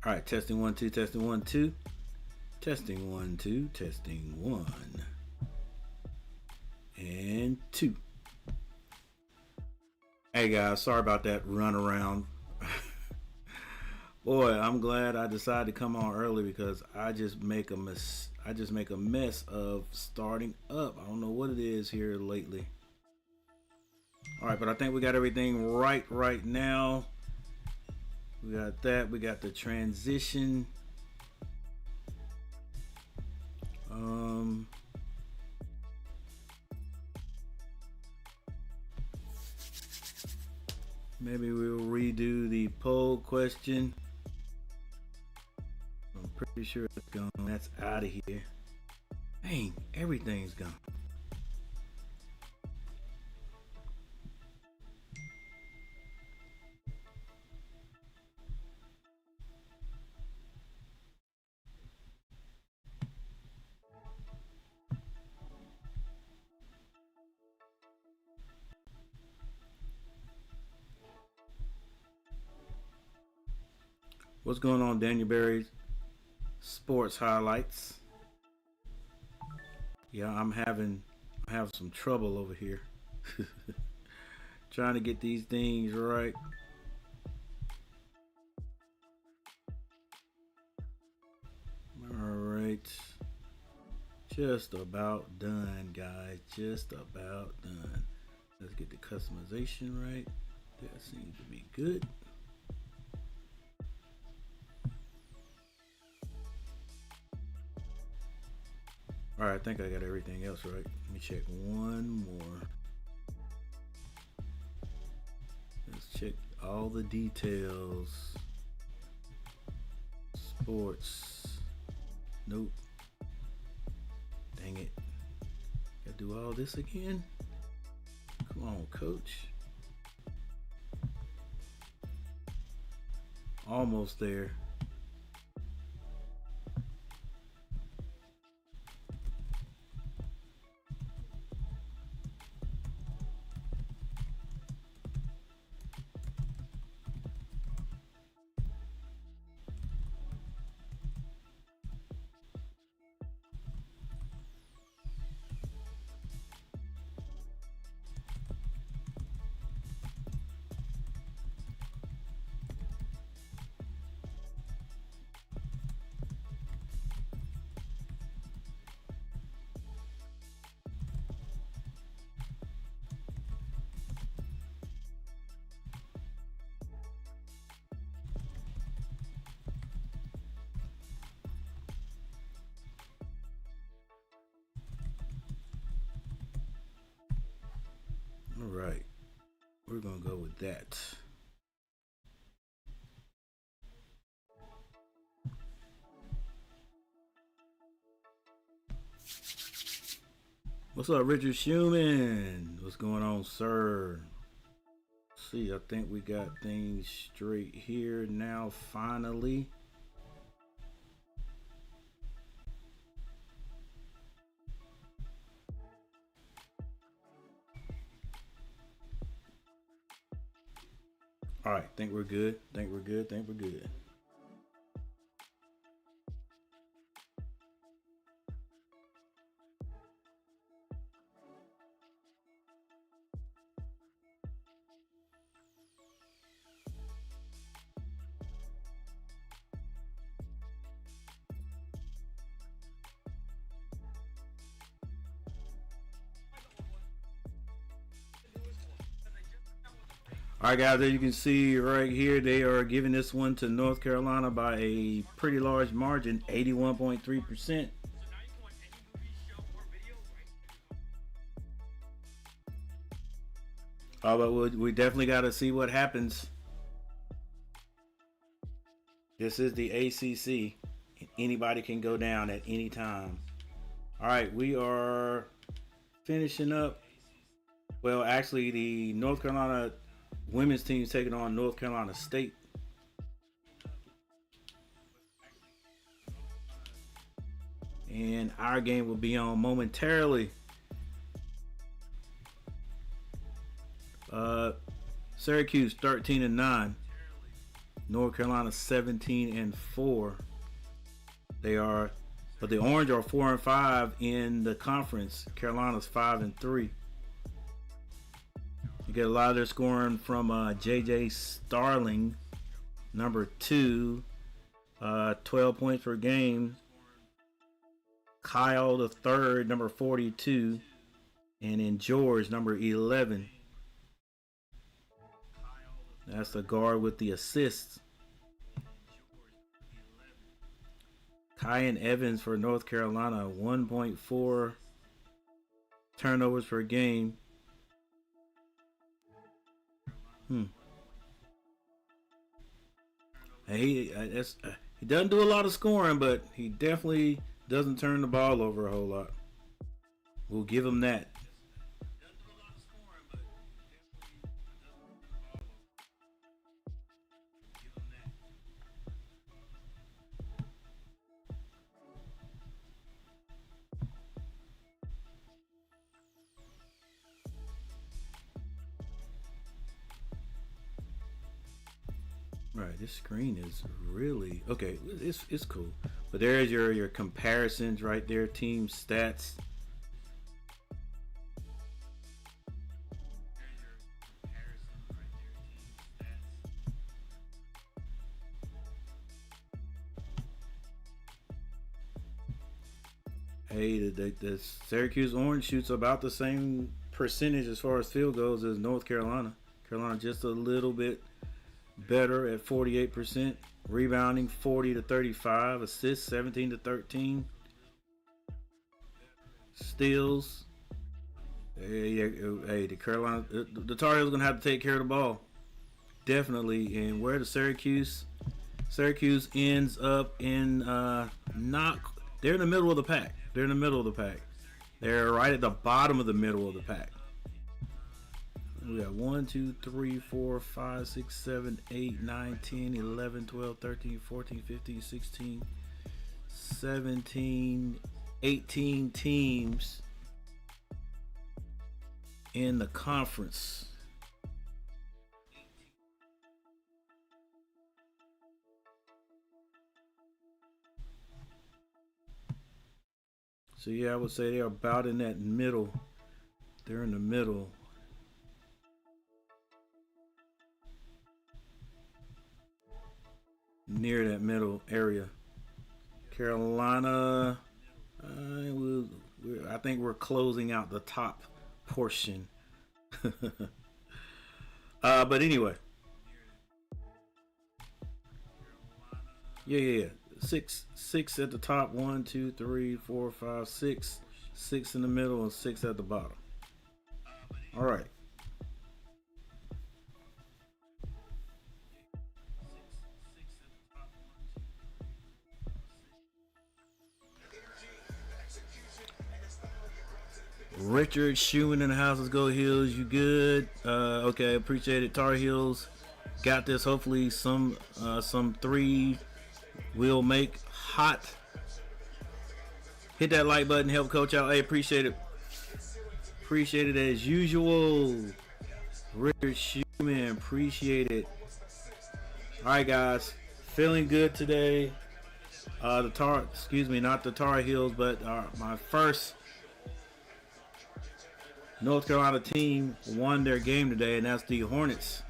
All right, testing 1 2, testing 1 2, testing 1 2, testing 1 and 2. Hey guys, sorry about that run around. Boy, I'm glad I decided to come on early because I just make a mess of starting up. I don't know what it is here lately. All right, but I think we got everything right now. We got that. We got the transition. Maybe we'll redo the poll question. I'm pretty sure it's gone. That's out of here. Dang, everything's gone. What's going on, Daniel Berry's sports highlights? Yeah, I have some trouble over here. Trying to get these things right. All right. Just about done, guys. Just about done. Let's get the customization right. That seems to be good. All right, I think I got everything else right. Let me check one more. Let's check all the details. Sports. Nope. Dang it. Gotta do all this again? Come on, coach. Almost there. All right, we're gonna go with that. What's up, Richard Schumann? What's going on, sir? See, I think we got things straight here now, finally. All right, think we're good. Think we're good. Think we're good. All right, guys, as you can see right here, they are giving this one to North Carolina by a pretty large margin, 81.3%. But we definitely got to see what happens. This is the ACC. Anybody can go down at any time. All right, we are finishing up. Well, actually, the North Carolina women's team is taking on North Carolina State. And our game will be on momentarily. Syracuse 13-9. North Carolina 17-4. They are, but the Orange are 4-5 in the conference. Carolina's 5-3. You get a lot of their scoring from J.J. Starling, number 2, 12 points per game. Kyle the third, number 42, and then George, number 11. That's the guard with the assists. Kyan Evans for North Carolina, 1.4 turnovers per game. He doesn't do a lot of scoring, but he definitely doesn't turn the ball over a whole lot. We'll give him that. Right, this screen is really okay. It's cool, but there's your comparisons right there, team stats. Hey, the Syracuse Orange shoots about the same percentage as far as field goals as North Carolina. Carolina just a little bit better at 48%. Rebounding 40-35. Assists 17-13. Steals. Hey, the Carolina, the Tar Heels gonna have to take care of the ball. Definitely. And where the Syracuse ends up in they're in the middle of the pack. They're in the middle of the pack. They're right at the bottom of the middle of the pack. We got 1, 2, 3, 4, 5, 6, 7, 8, 9, 10, 11, 12, 13, 14, 15, 16, 17, 18 teams in the conference. So yeah, I would say they're about in that middle. They're in the middle. Near that middle area. Carolina, I think we're closing out the top portion. But anyway. Yeah. Six at the top. 1, 2, 3, 4, 5, 6. 6 in the middle and 6 at the bottom. All right. Richard Schumann in the house. Let's go Heels. You good? Okay, appreciate it. Tar Heels got this. Hopefully some 3 will make hot. Hit that like button. Help coach out. Hey, appreciate it. Appreciate it as usual. Richard Schumann, appreciate it. All right, guys. Feeling good today. Not the Tar Heels, but my first North Carolina team won their game today, and that's the Hornets.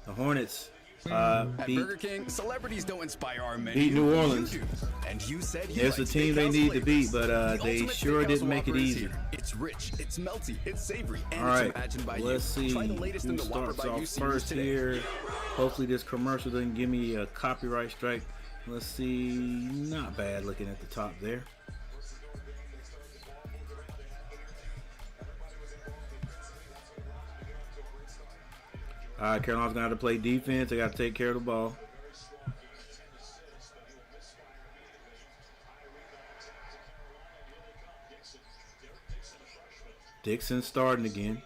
The Hornets at Burger King, celebrities don't inspire our menu. Beat New Orleans. You do. And you said you it's the team they need to beat, but they sure didn't make it easy. It's rich, it's melty, it's savory, and all right, it's imagined by let's see who starts off first here. Hopefully this commercial doesn't give me a copyright strike. Let's see, not bad looking at the top there. Carolina's gonna have to play defense. They got to take care of the ball. Dixon starting again.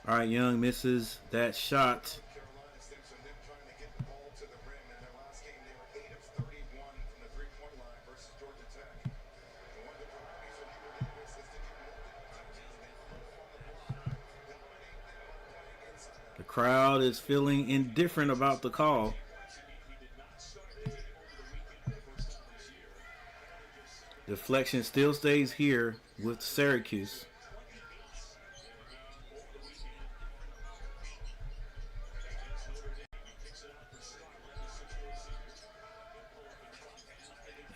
All right, Young misses that shot. The crowd is feeling indifferent about the call. Deflection still stays here with Syracuse.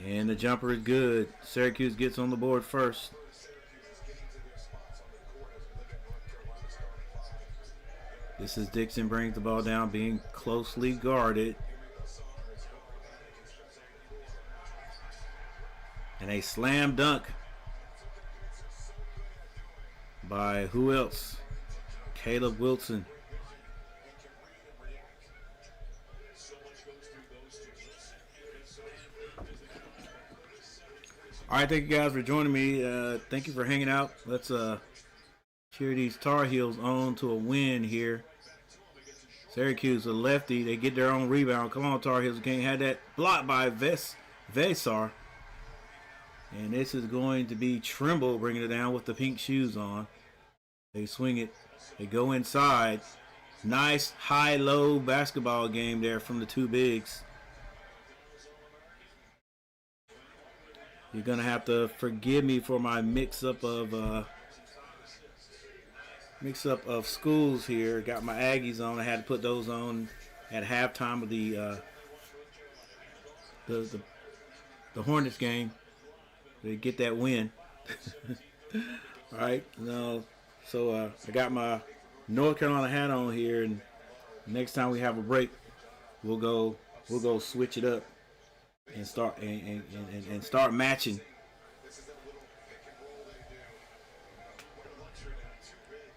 And the jumper is good. Syracuse gets on the board first. This is Dixon brings the ball down, being closely guarded. And a slam dunk by who else? Caleb Wilson. All right, thank you guys for joining me. Thank you for hanging out. Let's cheer these Tar Heels on to a win here. Syracuse, a lefty. They get their own rebound. Come on, Tar Heels. Can't have that blocked by Vesar. And this is going to be Trimble bringing it down with the pink shoes on. They swing it. They go inside. Nice high-low basketball game there from the two bigs. You're going to have to forgive me for my mix-up of schools here. Got my Aggies on. I had to put those on at halftime of the Hornets game. They get that win. All right, so I got my North Carolina hat on here, and next time we have a break, we'll go switch it up and start matching.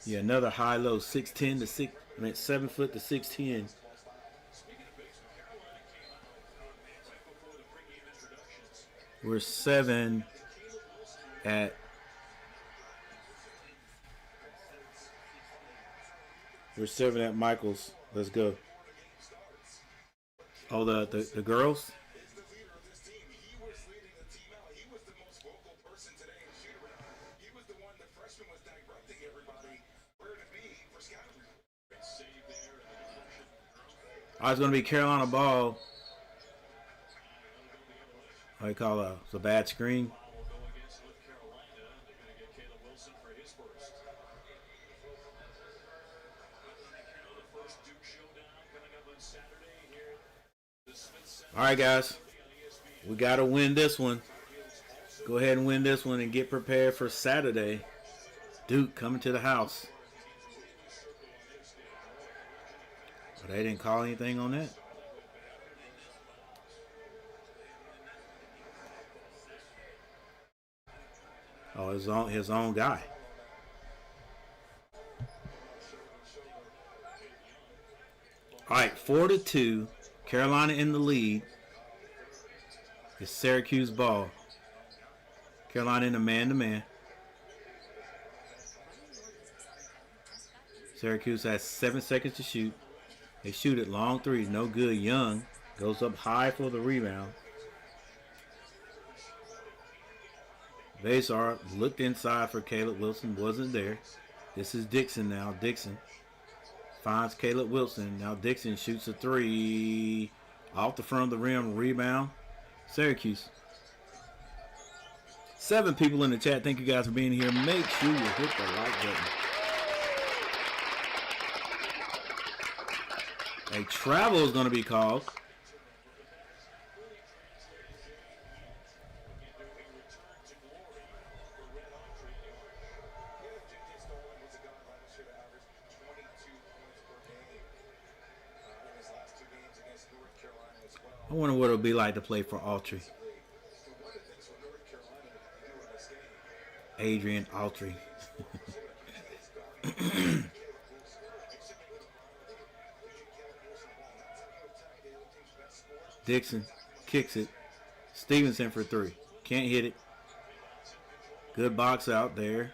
Yeah, another high low, 6'10" to 7 foot to 6'10". We're 7 at Michaels. Let's go. Oh, the girls. Oh, it's going to be Carolina ball. What do you call it's a bad screen. All right, guys. We got to win this one. Go ahead and win this one and get prepared for Saturday. Duke coming to the house. But they didn't call anything on that. Oh, his own guy. All right, 4-2. Carolina in the lead. It's Syracuse ball. Carolina in a man-to-man. Syracuse has 7 seconds to shoot. They shoot it long three, no good. Young goes up high for the rebound. Vesar looked inside for Caleb Wilson, wasn't there. This is Dixon now. Dixon finds Caleb Wilson. Now Dixon shoots a three off the front of the rim. Rebound, Syracuse. 7 people in the chat. Thank you guys for being here. Make sure you hit the like button. A travel is going to be called. I wonder what it'll be like to play for Autry. Adrian Autry. Dixon kicks it. Stevenson for three. Can't hit it. Good box out there.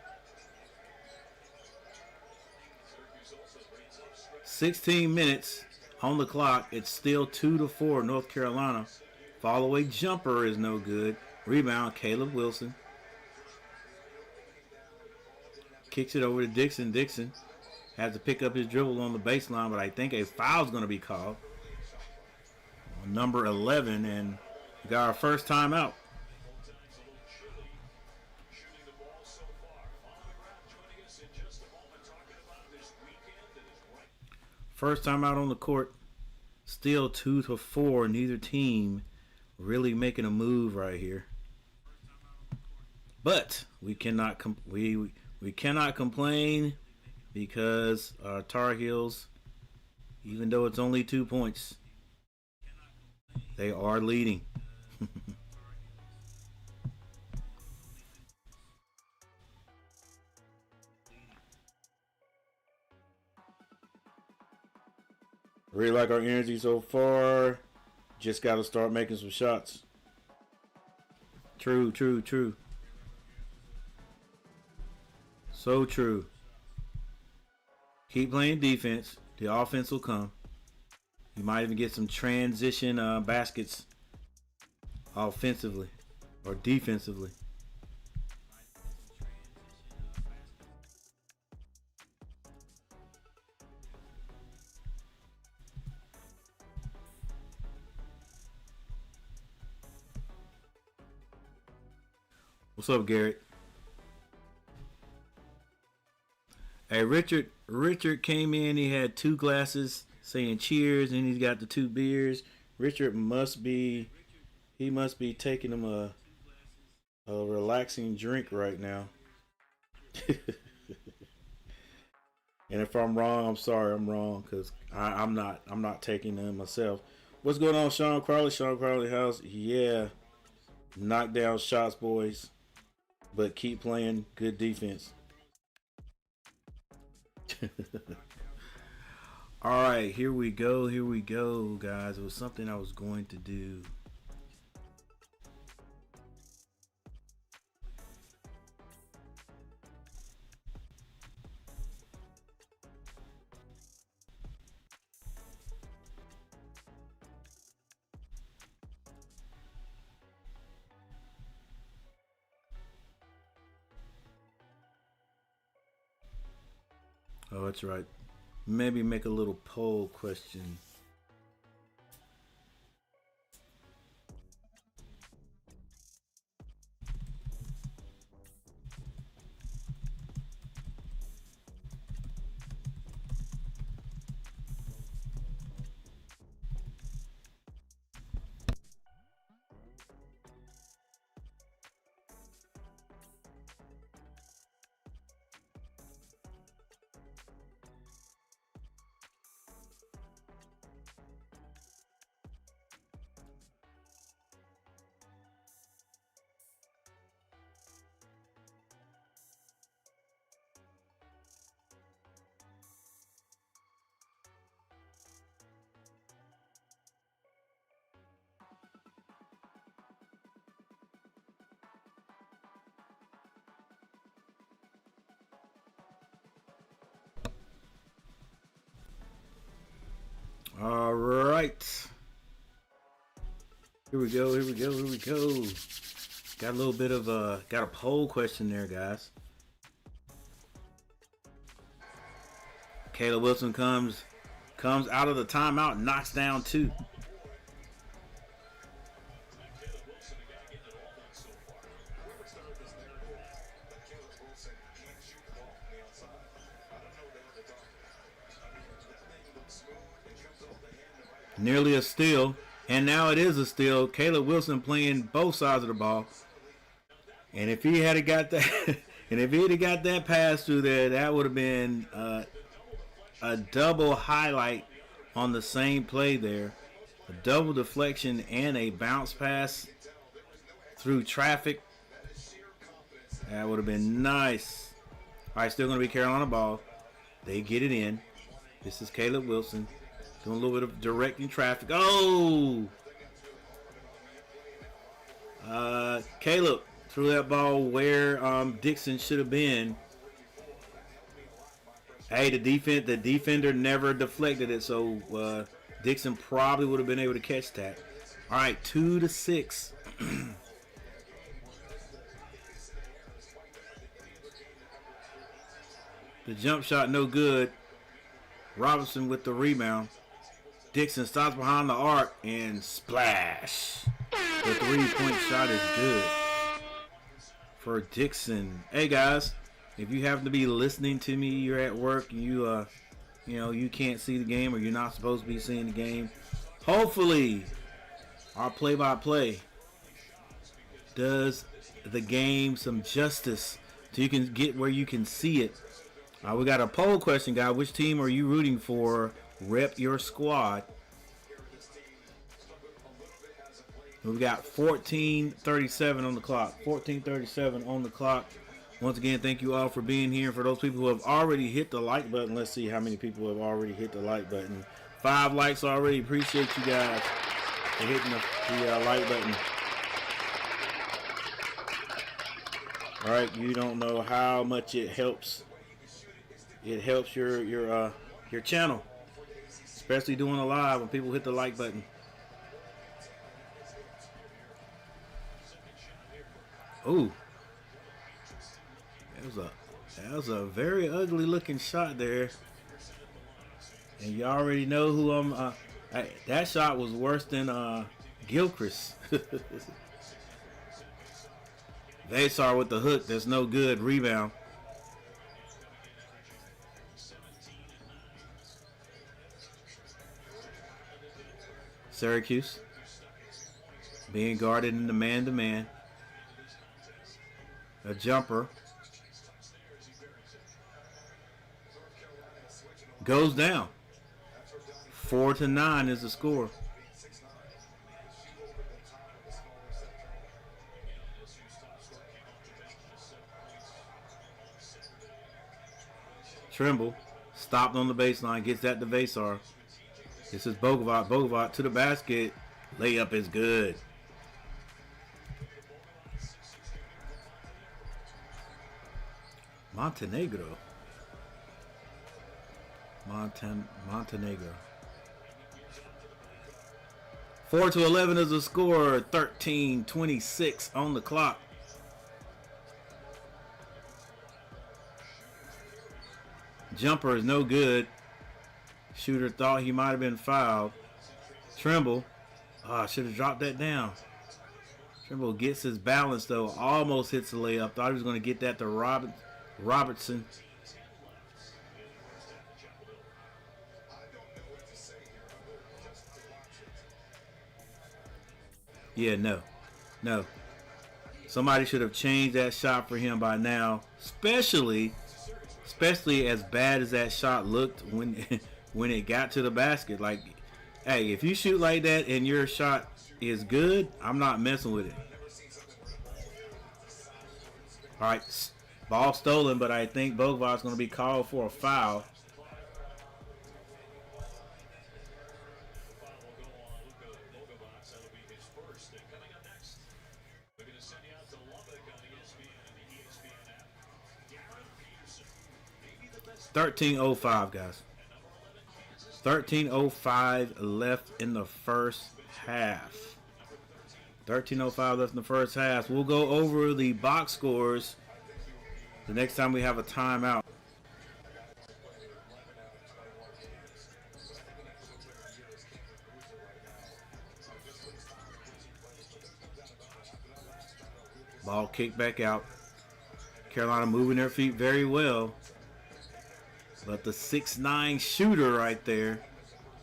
16 minutes on the clock. It's still 2-4 North Carolina. Fall away jumper is no good. Rebound, Caleb Wilson. Kicks it over to Dixon. Dixon has to pick up his dribble on the baseline, but I think a foul's going to be called. Number 11, and we got our first timeout. First time out on the court. Still 2-4. Neither team really making a move right here. But we cannot we cannot complain because our Tar Heels, even though it's only 2 points, they are leading. Really like our energy so far. Just got to start making some shots. True. So true. Keep playing defense. The offense will come. You might even get some transition baskets offensively or defensively. What's up, Garrett? Hey, Richard came in. He had 2 glasses saying cheers, and he's got the 2 beers. Richard must be taking him a relaxing drink right now. And if I'm wrong, I'm sorry. I'm wrong because I'm not taking them myself. What's going on, Sean Crowley? Sean Crowley House. Yeah, knock down shots, boys, but keep playing good defense. All right, here we go, guys. It was something I was going to do. Oh, that's right. Maybe make a little poll question. All right. Here we go. Got a little bit of got a poll question there, guys. Caleb Wilson comes out of the timeout, knocks down 2. Nearly a steal, and now it is a steal. Caleb Wilson playing both sides of the ball, and if he had got that pass through there, that would have been a double highlight on the same play there. A double deflection and a bounce pass through traffic. That would have been nice. All right, still going to be Carolina ball. They get it in. This is Caleb Wilson. Doing a little bit of directing traffic. Oh! Caleb threw that ball where Dixon should have been. Hey, the defender never deflected it, so Dixon probably would have been able to catch that. All right, 2-6. The jump shot no good. Robinson with the rebound. Dixon stops behind the arc and splash. The 3-point shot is good for Dixon. Hey guys, if you happen to be listening to me, you're at work and you can't see the game or you're not supposed to be seeing the game. Hopefully, our play-by-play does the game some justice so you can get where you can see it. We got a poll question, guys. Which team are you rooting for? Rep your squad. We've got 14:37 on the clock. 14:37 on the clock. Once again, thank you all for being here. For those people who have already hit the like button, let's see how many people have already hit the like button. 5 likes already. Appreciate you guys for hitting the like button. All right, you don't know how much it helps. It helps your channel, especially doing a live when people hit the like button. Ooh, that was a very ugly looking shot there, and you already know who I'm. That shot was worse than Gilchrist. Vasar with the hook. That's no good. Rebound. Syracuse being guarded in the man-to-man. A jumper. Goes down. 4-9 is the score. Trimble stopped on the baseline, gets that to Vasar. This is Bogovac. Bogovac to the basket. Layup is good. Montenegro. 4-11 is the score. 13:26 on the clock. Jumper is no good. Shooter thought he might have been fouled. Trimble. Should have dropped that down. Trimble gets his balance though. Almost hits the layup. Thought he was going to get that to Robertson. Yeah, no. Somebody should have changed that shot for him by now. Especially as bad as that shot looked when it got to the basket. Like, hey, if you shoot like that and your shot is good, I'm not messing with it. All right, ball stolen, but I think Bogovac's going to be called for a foul. $13:05, guys. 13:05 left in the first half. 13:05 left in the first half. We'll go over the box scores the next time we have a timeout. Ball kicked back out. Carolina moving their feet very well. But the 6'9" shooter right there,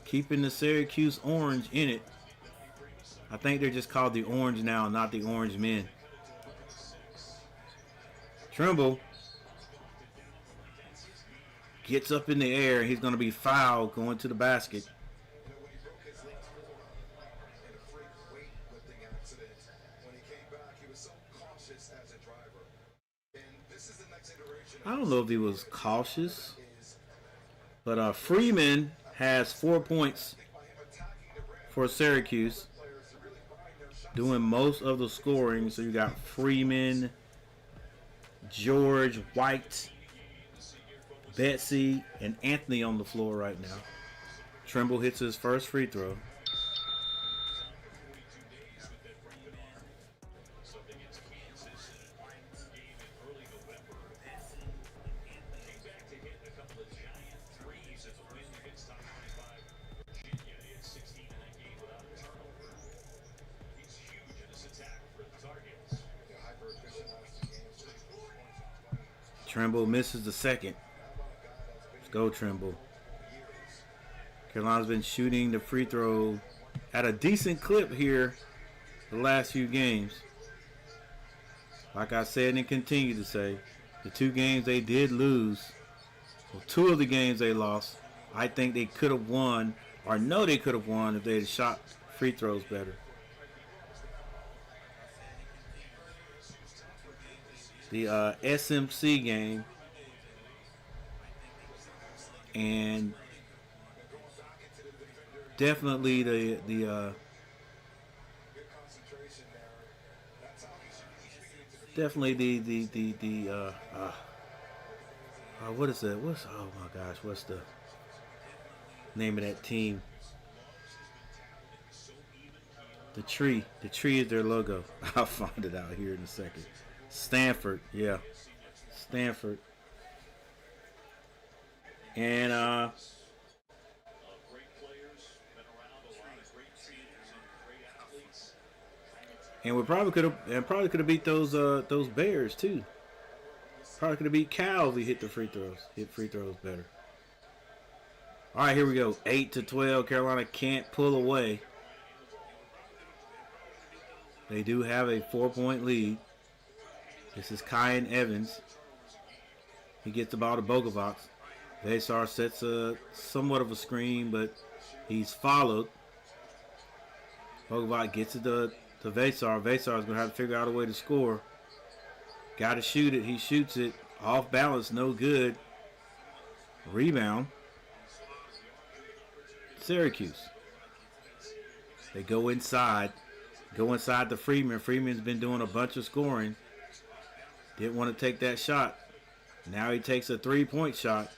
keeping the Syracuse Orange in it. I think they're just called the Orange now, not the Orange Men. Trimble gets up in the air. He's going to be fouled going to the basket. I don't know if he was cautious. But Freeman has 4 points for Syracuse, doing most of the scoring. So you got Freeman, George, White, Betsy and Anthony on the floor right now. Trimble hits his first free throw. Trimble misses the second. Let's go, Trimble. Carolina's been shooting the free throw at a decent clip here the last few games. Like I said and continue to say, the 2 games they did lose, well, 2 of the games they lost, I think they could have won, or know they could have won if they had shot free throws better. The SMC game and definitely the what is that? Oh my gosh, what's the name of that team? The Tree. The Tree is their logo. I'll find it out here in a second. Stanford, yeah. Stanford. And we probably could have beat those Bears too. Probably could have beat Cal if we hit free throws better. All right, here we go. 8-12. Carolina can't pull away. They do have a 4-point lead. This is Kyan Evans. He gets the ball to Bogovac. Vesar sets somewhat of a screen, but he's followed. Bogovac gets it to Vesar. Vesar is going to have to figure out a way to score. Got to shoot it. He shoots it. Off balance, no good. Rebound. Syracuse. They go inside. Go inside to Freeman. Freeman's been doing a bunch of scoring. Didn't want to take that shot. Now he takes a 3-point shot.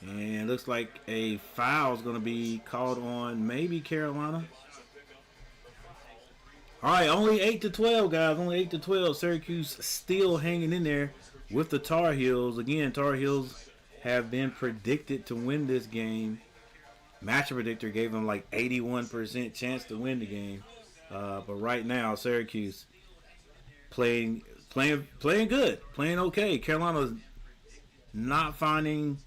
And looks like a foul is going to be called on maybe Carolina. All right, only 8-12, guys. Only 8-12. Syracuse still hanging in there with the Tar Heels. Again, Tar Heels have been predicted to win this game. Matchup predictor gave them like 81% chance to win the game. But right now, Syracuse playing good, playing okay. Carolina's not finding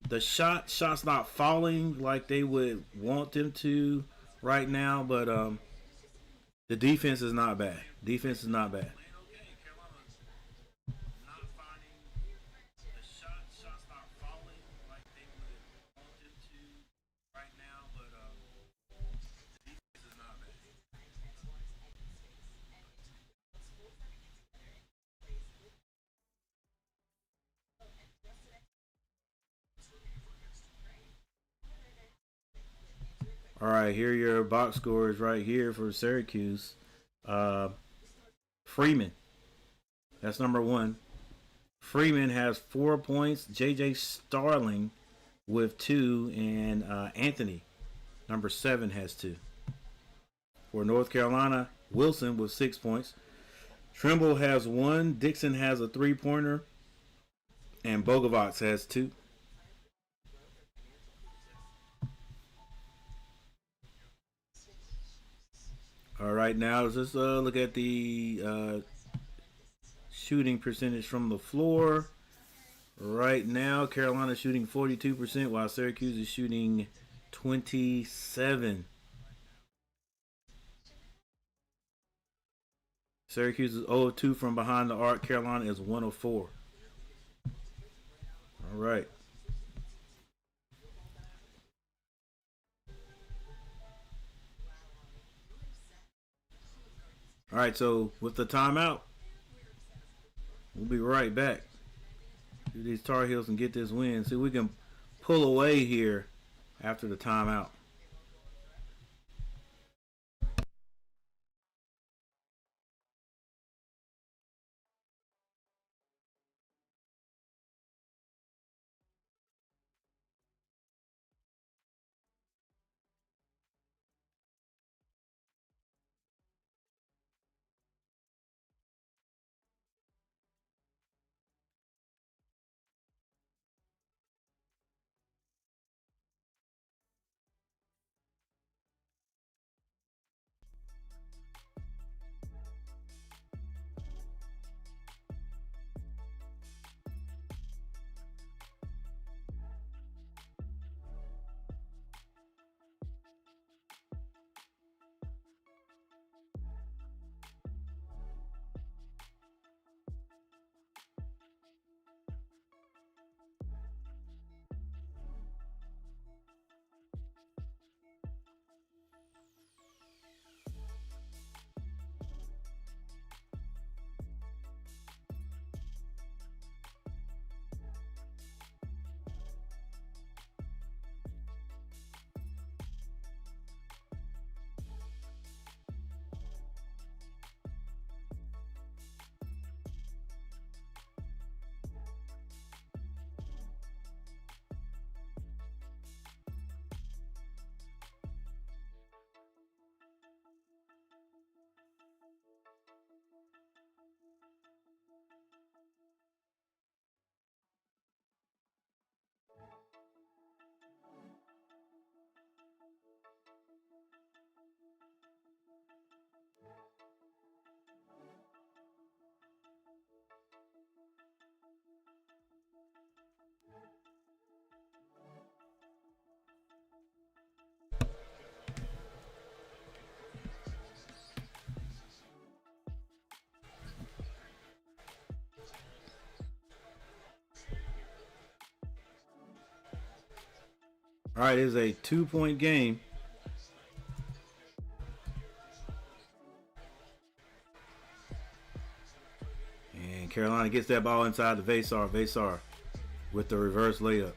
the shots not falling like they would want them to right now, but the defense is not bad. Defense is not bad. All right, here are your box scores right here for Syracuse. Freeman, that's number 1. Freeman has 4 points. J.J. Starling with 2, and Anthony, number 7, has 2. For North Carolina, Wilson with 6 points. Trimble has 1. Dixon has a 3-pointer, and Bogovac has 2. All right, now let's just look at the shooting percentage from the floor. Right now, Carolina is shooting 42%, while Syracuse is shooting 27%. Syracuse is 0-2 from behind the arc. Carolina is 1-4. All right. All right, so with the timeout, we'll be right back. Do these Tar Heels and get this win. See if we can pull away here after the timeout. All right, it is a 2-point game. And Carolina gets that ball inside the Vasar. Vasar with the reverse layup.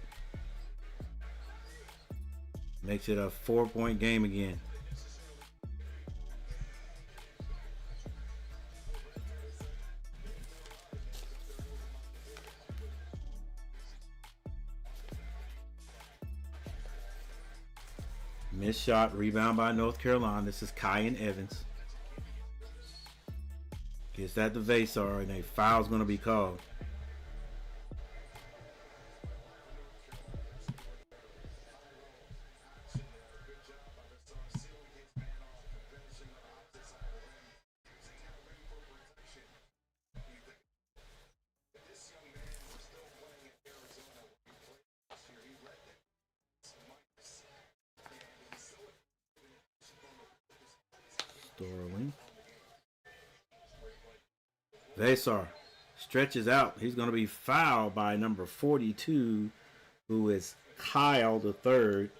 Makes it a 4-point game again. Missed shot, rebound by North Carolina. This is Kyan Evans. Gets that to Vasar, and a foul's going to be called. Sterling. Vasar stretches out. He's going to be fouled by number 42, who is Kyle the third.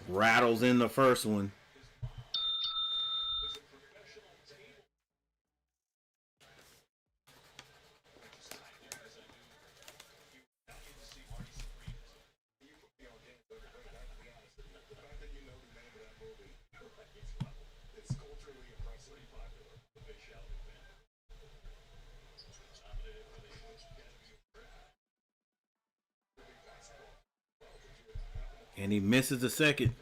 Rattles in the first one. And he misses the second.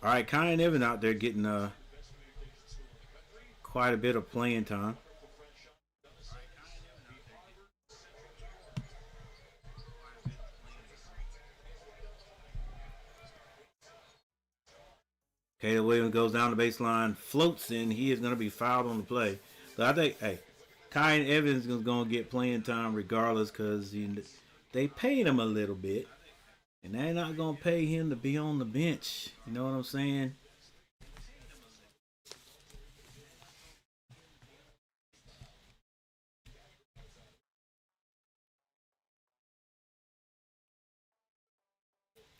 All right, Kyan Evans out there getting quite a bit of playing time. Caleb Williams goes down the baseline, floats in. He is going to be fouled on the play. But I think, hey, Kyan Evans is going to get playing time regardless because they paid him a little bit. And they're not going to pay him to be on the bench. You know what I'm saying?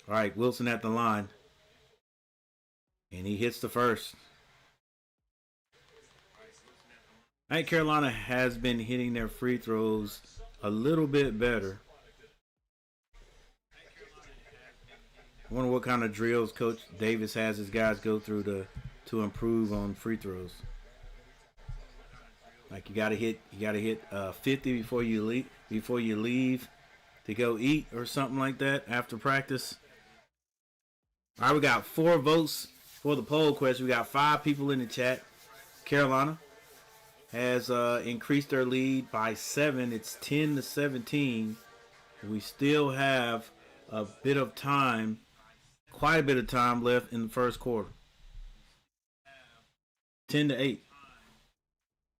All right, Wilson at the line. And he hits the first. I think Carolina has been hitting their free throws a little bit better. I wonder what kind of drills Coach Davis has his guys go through to improve on free throws. Like you gotta hit 50 before you leave to go eat or something like that after practice. All right, we got 4 votes for the poll question. We got 5 people in the chat. Carolina has increased their lead by 7. It's 10-17. We still have a bit of time, quite a bit of time left in the first quarter. 10-8.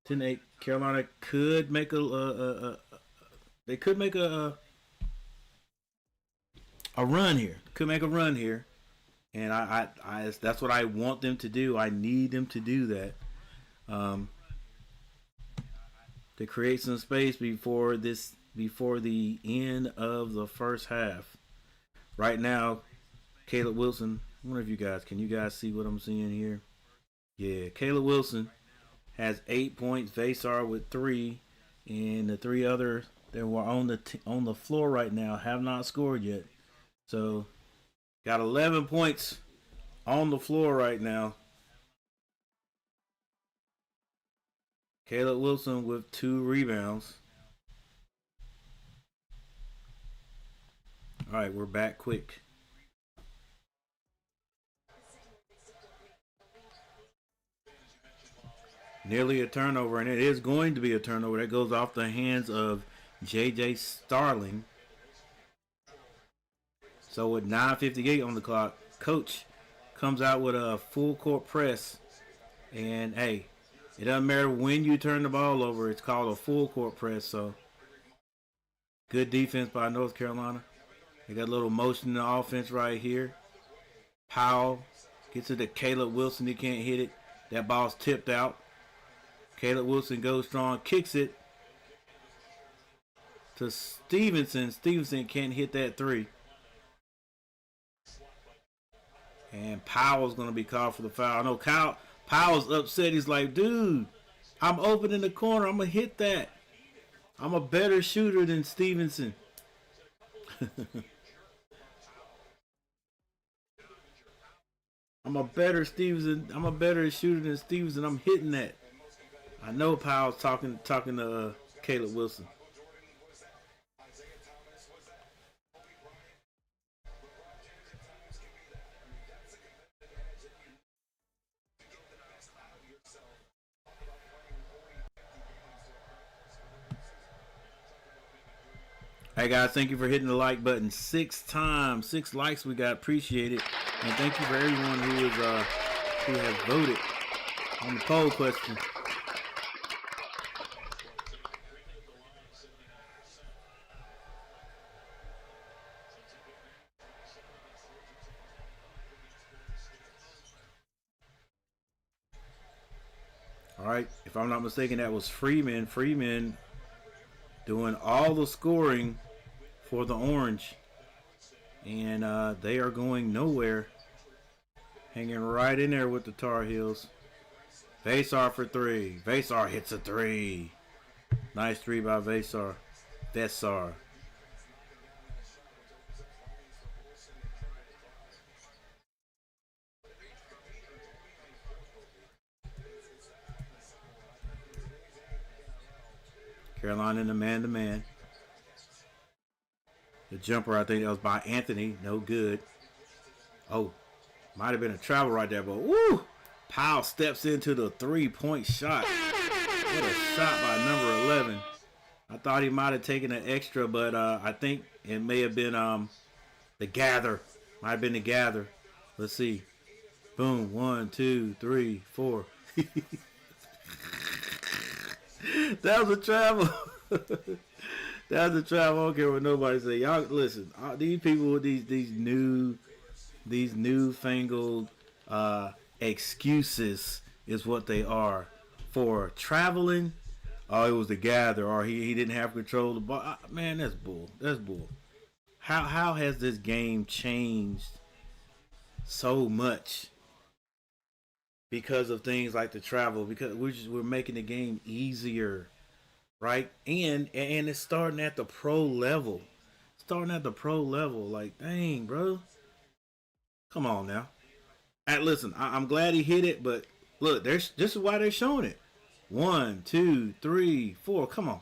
10-8. Carolina could make a run here. Could make a run here. And I that's what I want them to do. I need them to do that. To create some space before the end of the first half. Right now, Caleb Wilson, I wonder if can you guys see what I'm seeing here? Yeah, Caleb Wilson has 8 points, Vasar with 3, and the 3 others that were on the floor right now have not scored yet. So got 11 points on the floor right now. Caleb Wilson with 2 rebounds. All right, we're back quick. Nearly a turnover, and it is going to be a turnover. That goes off the hands of J.J. Starling. So with 9:58 on the clock, Coach comes out with a full court press. And, hey, it doesn't matter when you turn the ball over. It's called a full court press. So good defense by North Carolina. They got a little motion in the offense right here. Powell gets it to Caleb Wilson. He can't hit it. That ball's tipped out. Caleb Wilson goes strong, kicks it to Stevenson. Stevenson can't hit that three. And Powell's going to be called for the foul. I know Powell's upset. He's like, dude, I'm open in the corner. I'm going to hit that. I'm a better shooter than Stevenson. I'm a better shooter than Stevenson. I'm hitting that. I know Powell's talking to Caleb Wilson. Hey guys, thank you for hitting the like button 6 times. 6 likes we got. Appreciate it. And thank you for everyone who has voted on the poll question. All right, if I'm not mistaken, that was Freeman. Freeman doing all the scoring for the Orange. And they are going nowhere. Hanging right in there with the Tar Heels. Vasar for 3. Vasar hits a 3. Nice 3 by Vasar. Vasar. Carolina in the man-to-man. The jumper, I think that was by Anthony. No good. Oh, might have been a travel right there, but woo! Powell steps into the three-point shot. What a shot by number 11. I thought he might have taken an extra, but I think it may have been the gather. Might have been the gather. Let's see. Boom. 1, 2, 3, 4. That was a travel. That was a travel. I don't care what nobody say. Y'all listen. These people with these newfangled excuses is what they are for traveling. Oh, it was the gather, or he didn't have control of the ball. Man, that's bull. That's bull. How has this game changed so much because of things like the travel? Because we're making the game easier, right? And it's starting at the pro level. Like, dang, bro. Come on now. Listen, I'm glad he hit it, but look, this is why they're showing it. 1, 2, 3, 4. Come on.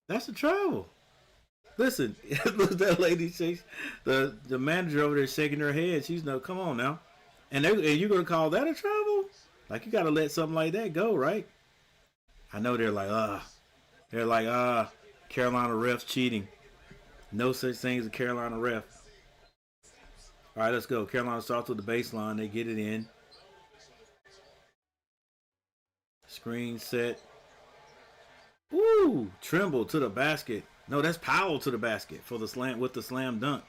That's a travel. Listen, look, that lady shakes. The manager over there shaking her head. She's no, come on now. And you're gonna call that a travel? Like, you gotta let something like that go, right? I know they're like, Carolina refs cheating. No such thing as a Carolina ref. All right, let's go. Carolina starts with the baseline. They get it in. Screen set. Ooh, Trimble to the basket. No, that's Powell to the basket for the slam with the slam dunk.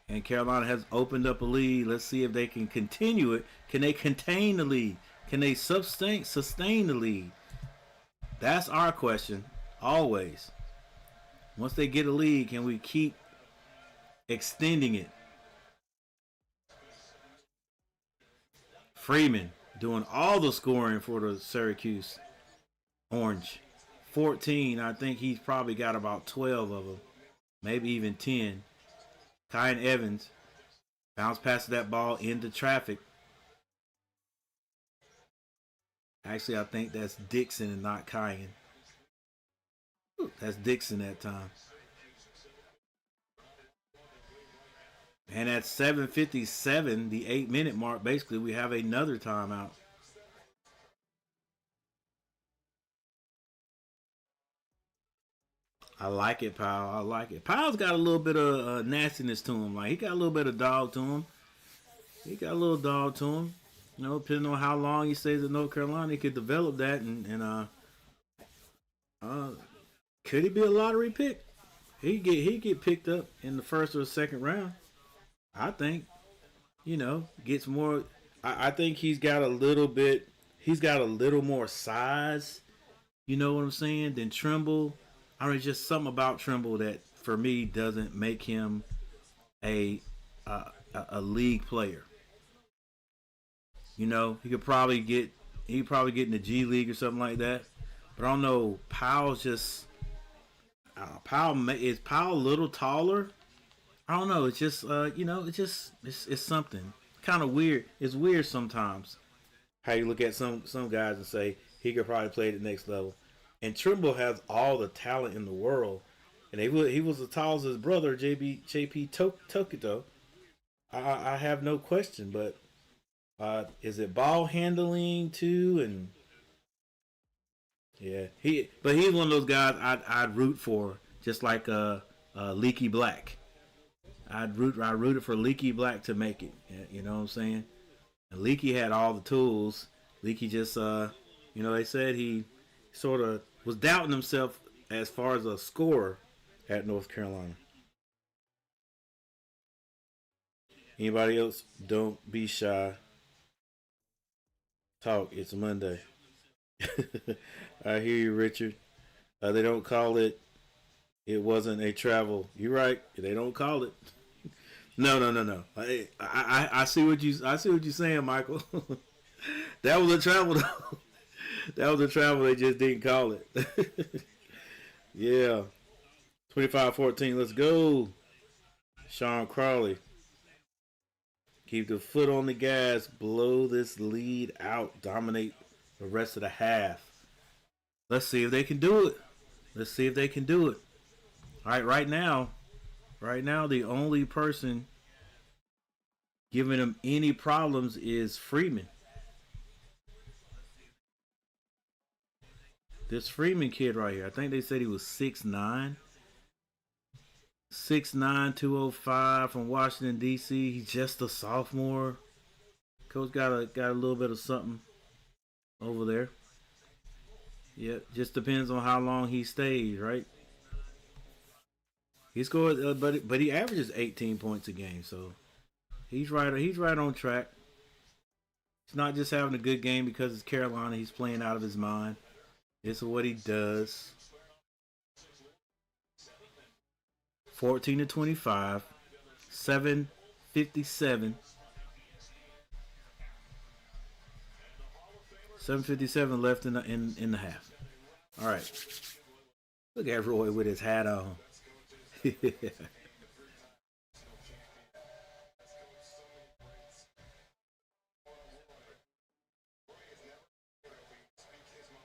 And Carolina has opened up a lead. Let's see if they can continue it. Can they contain the lead? Can they sustain the lead? That's our question, always. Once they get a lead, can we keep extending it? Freeman doing all the scoring for the Syracuse Orange. 14, I think he's probably got about 12 of them. Maybe even 10. Kyan Evans bounce passes that ball into traffic. Actually, I think that's Dixon and not Kyan. That's Dixon that time. And at 7:57, the 8-minute mark, basically, we have another timeout. I like it, Powell. I like it. Powell's got a little bit of nastiness to him. Like, he got a little bit of dog to him. He got a little dog to him. You know, depending on how long he stays at North Carolina, he could develop that. And could he be a lottery pick? He get picked up in the first or second round. I think. You know, gets more. I think he's got a little bit. He's got a little more size. You know what I'm saying? Than Trimble. I mean, just something about Trimble that for me doesn't make him a league player. You know, he probably get in the G League or something like that. But I don't know. Powell's just is Powell a little taller? I don't know. It's just you know, it's something kind of weird. It's weird sometimes how you look at some guys and say he could probably play at the next level. And Trimble has all the talent in the world, and he was as tall as his brother JP Tokito. I have no question, but is it ball handling too? And yeah, he's one of those guys I'd root for, just like Leaky Black. I rooted for Leaky Black to make it. You know what I'm saying? And Leaky had all the tools. Leaky just you know, they said he sort of was doubting himself as far as a scorer at North Carolina. Anybody else? Don't be shy. Talk. It's Monday. I hear you, Richard. They don't call it. It wasn't a travel. You're right. They don't call it. No. I see what you're saying, Michael. That was a travel, though. That was a travel. They just didn't call it. Yeah. 25-14. Let's go. Sean Crawley. Keep the foot on the gas. Blow this lead out. Dominate the rest of the half. Let's see if they can do it. All right, right now, the only person giving them any problems is Freeman. This Freeman kid right here, I think they said he was 6'9". 6'9", 205 from Washington, D.C. He's just a sophomore. Coach got a little bit of something over there. Yeah, just depends on how long he stays, right? He scored, but he averages 18 points a game, so he's right on track. He's not just having a good game because it's Carolina. He's playing out of his mind. It's what he does. 14-25, 7:57. 7:57 left in the half. All right. Look at Roy with his hat on.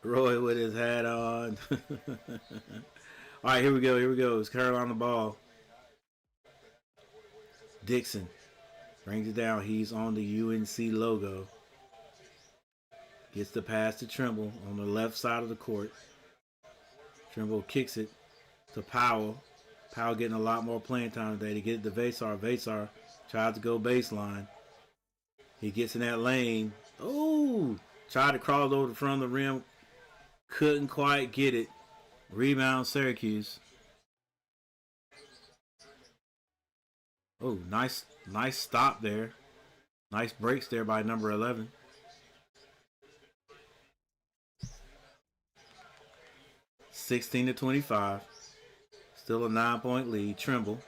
Roy with his hat on. All right, here we go. It's Carolina ball. Dixon brings it down. He's on the UNC logo. Gets the pass to Trimble on the left side of the court. Trimble kicks it to Powell. Powell getting a lot more playing time today. To get it to Vasar. Vasar tries to go baseline. He gets in that lane. Oh! Tried to crawl over the front of the rim. Couldn't quite get it. Rebound Syracuse. Oh, nice stop there. Nice breaks there by number 11. (16-25). Still a 9-point lead. Trimble.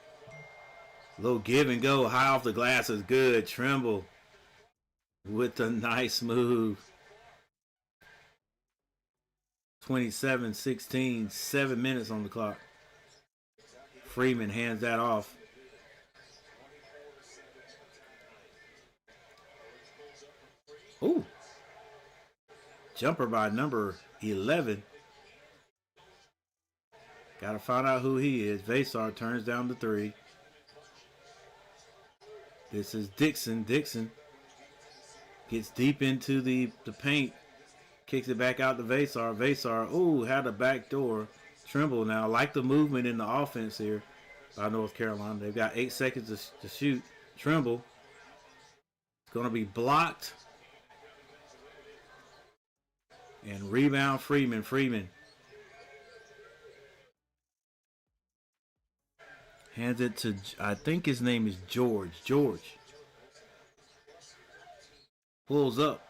Little give and go. High off the glass is good. Trimble with a nice move. 27-16. 7 minutes on the clock. Freeman hands that off. Ooh. Jumper by number 11. Got to find out who he is. Vasar turns down the three. This is Dixon. Dixon gets deep into the paint. Kicks it back out to Vasar. Vasar, ooh, had a back door. Trimble now. I like the movement in the offense here by North Carolina. They've got 8 seconds to shoot. Trimble. It's going to be blocked. And rebound Freeman. Freeman hands it to, I think his name is George. George pulls up.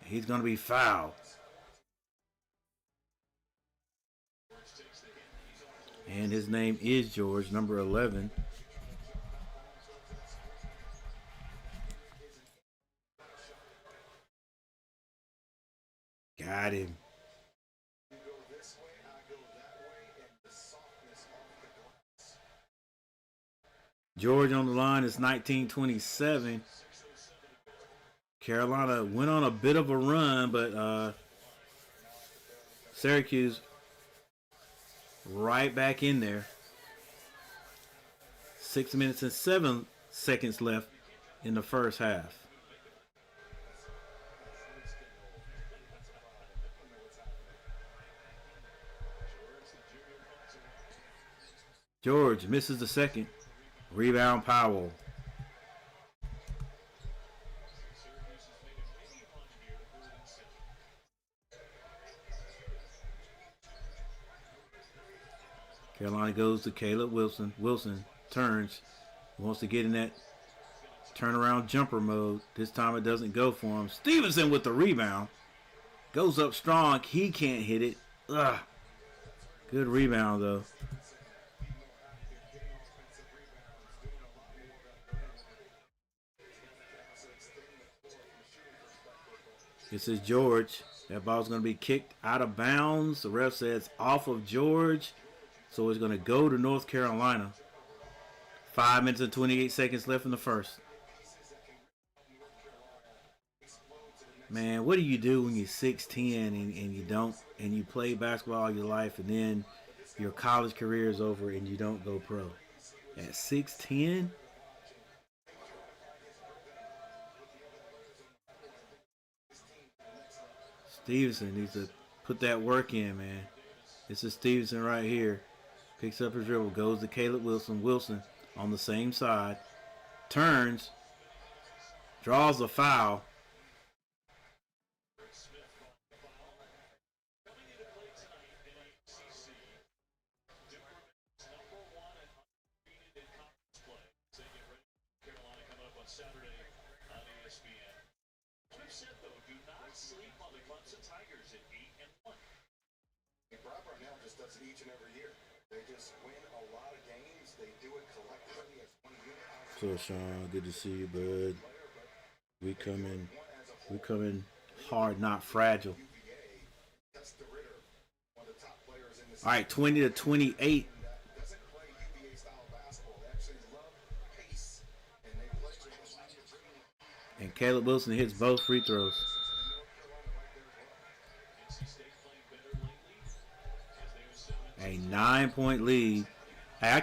He's going to be fouled. And his name is George, number 11. Got him. George on the line is 19-27. Carolina went on a bit of a run, but Syracuse right back in there. 6 minutes and 7 seconds left in the first half. George misses the second. Rebound Powell. Carolina goes to Caleb Wilson. Wilson turns. Wants to get in that turnaround jumper mode. This time it doesn't go for him. Stevenson with the rebound. Goes up strong. He can't hit it. Ugh. Good rebound, though. This is George. That ball's going to be kicked out of bounds. The ref says off of George. So it's going to go to North Carolina. 5 minutes and 28 seconds left in the first. Man, what do you do when you're 6'10" and you play basketball all your life, and then your college career is over and you don't go pro? At 6'10"? Stevenson needs to put that work in, man. This is Stevenson right here. Picks up his dribble, goes to Caleb Wilson. Wilson on the same side. Turns. Draws a foul. So Sean, good to see you, bud. We coming hard, not fragile. All right, 20-28. And Caleb Wilson hits both free throws. A 9-point lead. Hey,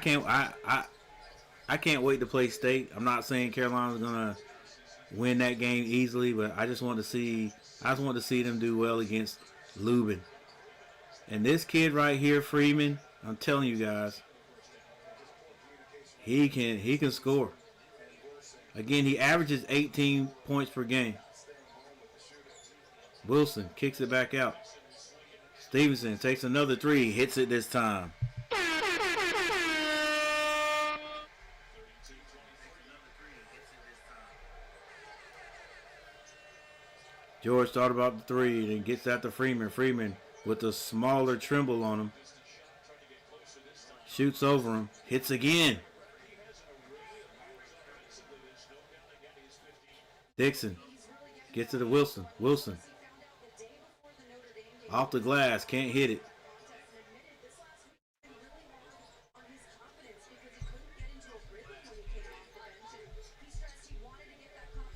I can't wait to play State. I'm not saying Carolina's gonna win that game easily, but I just want to see them do well against Lubin. And this kid right here, Freeman, I'm telling you guys, he can score. Again, he averages 18 points per game. Wilson kicks it back out. Stevenson takes another three, hits it this time. George thought about the three, then gets that to Freeman. Freeman with a smaller Trimble on him. Shoots over him, hits again. Dixon gets it to Wilson. Wilson off the glass, can't hit it.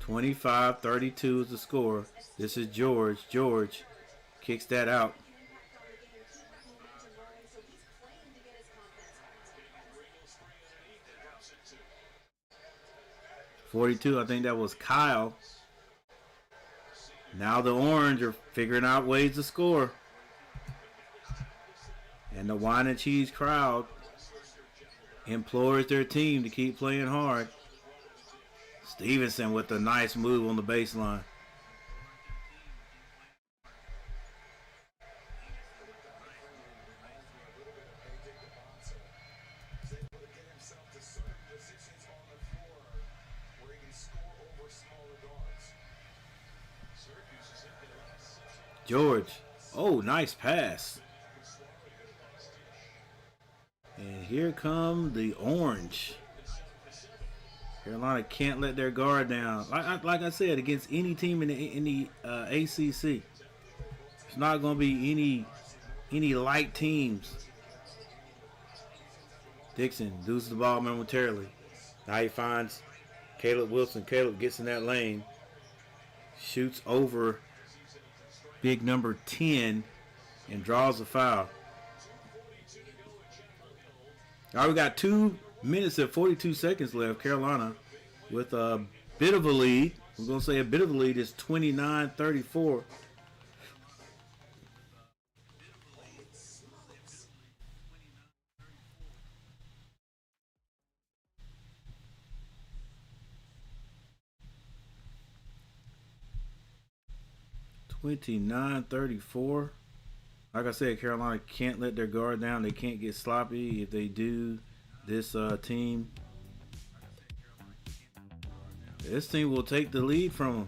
(25-32) is the score. This is George. George kicks that out. 42, I think that was Kyle. Now the Orange are figuring out ways to score. And the wine and cheese crowd implores their team to keep playing hard. Stevenson with a nice move on the baseline. George. Oh, nice pass. And here come the Orange. Carolina can't let their guard down. Like I said, against any team in the ACC, it's not going to be any light teams. Dixon loses the ball momentarily. Now he finds Caleb Wilson. Caleb gets in that lane, shoots over big number 10, and draws a foul. All right, we got 2 minutes and 42 seconds left. Carolina with a bit of a lead. We're going to say a bit of a lead is 29-34. Like I said, Carolina can't let their guard down. They can't get sloppy. If they do, this team will take the lead from them.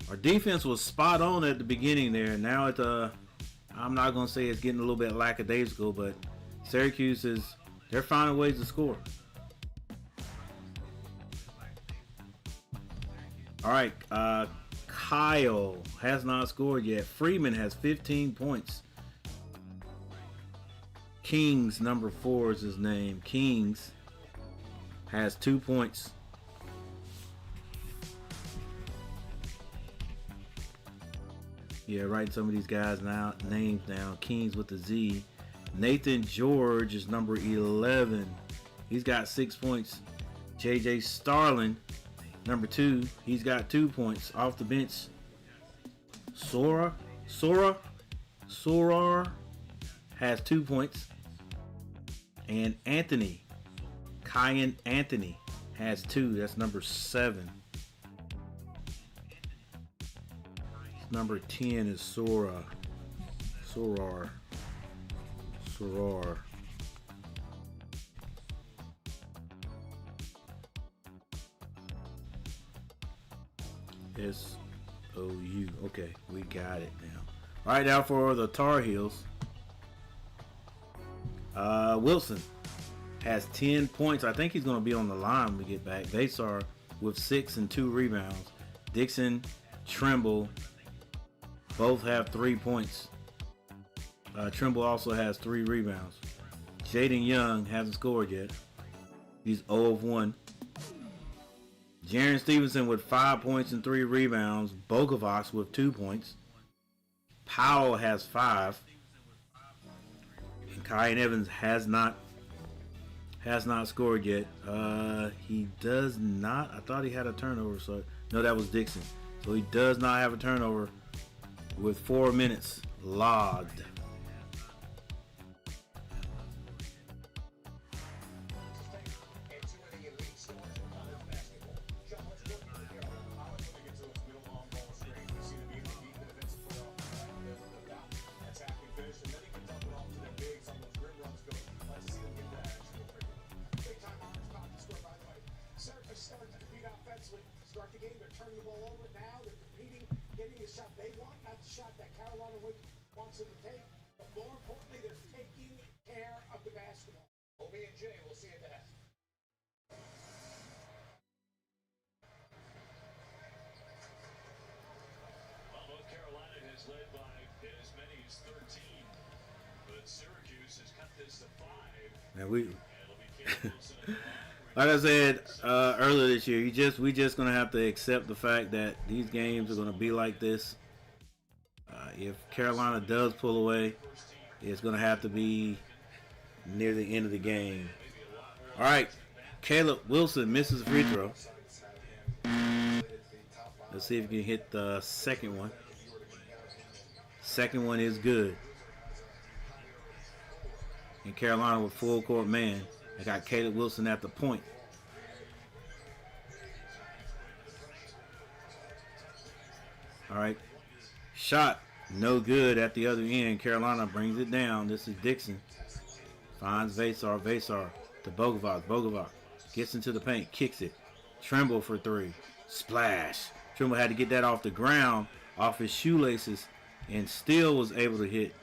Our defense was spot on at the beginning there. Now I'm not going to say it's getting a little bit lackadaisical, but Syracuse they're finding ways to score. All right, Kyle has not scored yet. Freeman has 15 points. Kings, number 4 is his name. Kings has 2 points. Yeah, writing some of these guys' names down. Kings with a Z. Nathan George is number 11. He's got 6 points. JJ Starlin, number 2, he's got 2 points off the bench. Sora has 2 points. And Kyan Anthony has 2. That's number 7. Number 10 is Sorar. SOU. Okay, we got it now. All right, now for the Tar Heels. Wilson has 10 points. I think he's going to be on the line when we get back. Basar with 6 and 2 rebounds. Dixon, Trimble, both have 3 points. Trimble also has 3 rebounds. Jaden Young hasn't scored yet. He's 0 of 1. Jaren Stevenson with 5 points and 3 rebounds. Bogovac with 2 points. Powell has 5. And Kyan Evans has not scored yet. He does not. I thought he had a turnover. So no, that was Dixon. So he does not have a turnover with 4 minutes logged. Start the game, they're turning the ball over now, they're competing, getting the shot they want, not the shot that Carolina wants them to take, but more importantly, they're taking care of the basketball. OB and J, we'll see you at the half. Well, North Carolina has led by as many as 13, but Syracuse has cut this to 5. And like I said earlier this year, we just gonna have to accept the fact that these games are gonna be like this. If Carolina does pull away, it's gonna have to be near the end of the game. All right, Caleb Wilson misses the free throw. Let's see if he can hit the second one. Second one is good. And Carolina with full court man. They got Caleb Wilson at the point. All right. Shot. No good at the other end. Carolina brings it down. This is Dixon. Finds Vasar. Vasar to Bogovac. Bogovac gets into the paint. Kicks it. Trimble for three. Splash. Trimble had to get that off the ground, off his shoelaces, and still was able to hit.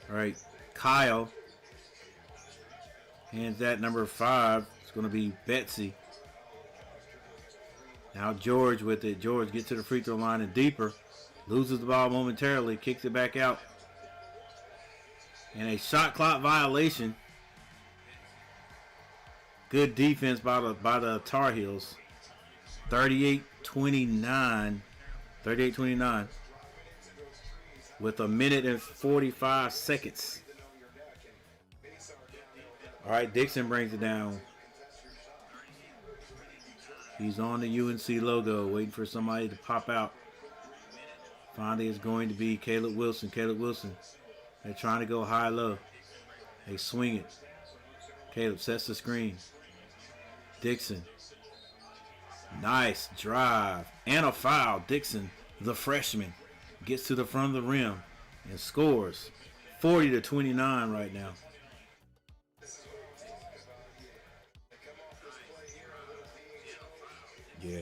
All right, Kyle hands that number 5. It's going to be Betsy. Now George with it. George gets to the free throw line and deeper. Loses the ball momentarily. Kicks it back out. And a shot clock violation. Good defense by the Tar Heels. 38-29. 38-29. With a minute and 45 seconds. All right, Dixon brings it down. He's on the UNC logo, waiting for somebody to pop out. Finally, it's going to be Caleb Wilson. Caleb Wilson. They're trying to go high-low. They swing it. Caleb sets the screen. Dixon. Nice drive. And a foul. Dixon, the freshman, gets to the front of the rim and scores. 40-29 right now. Yeah.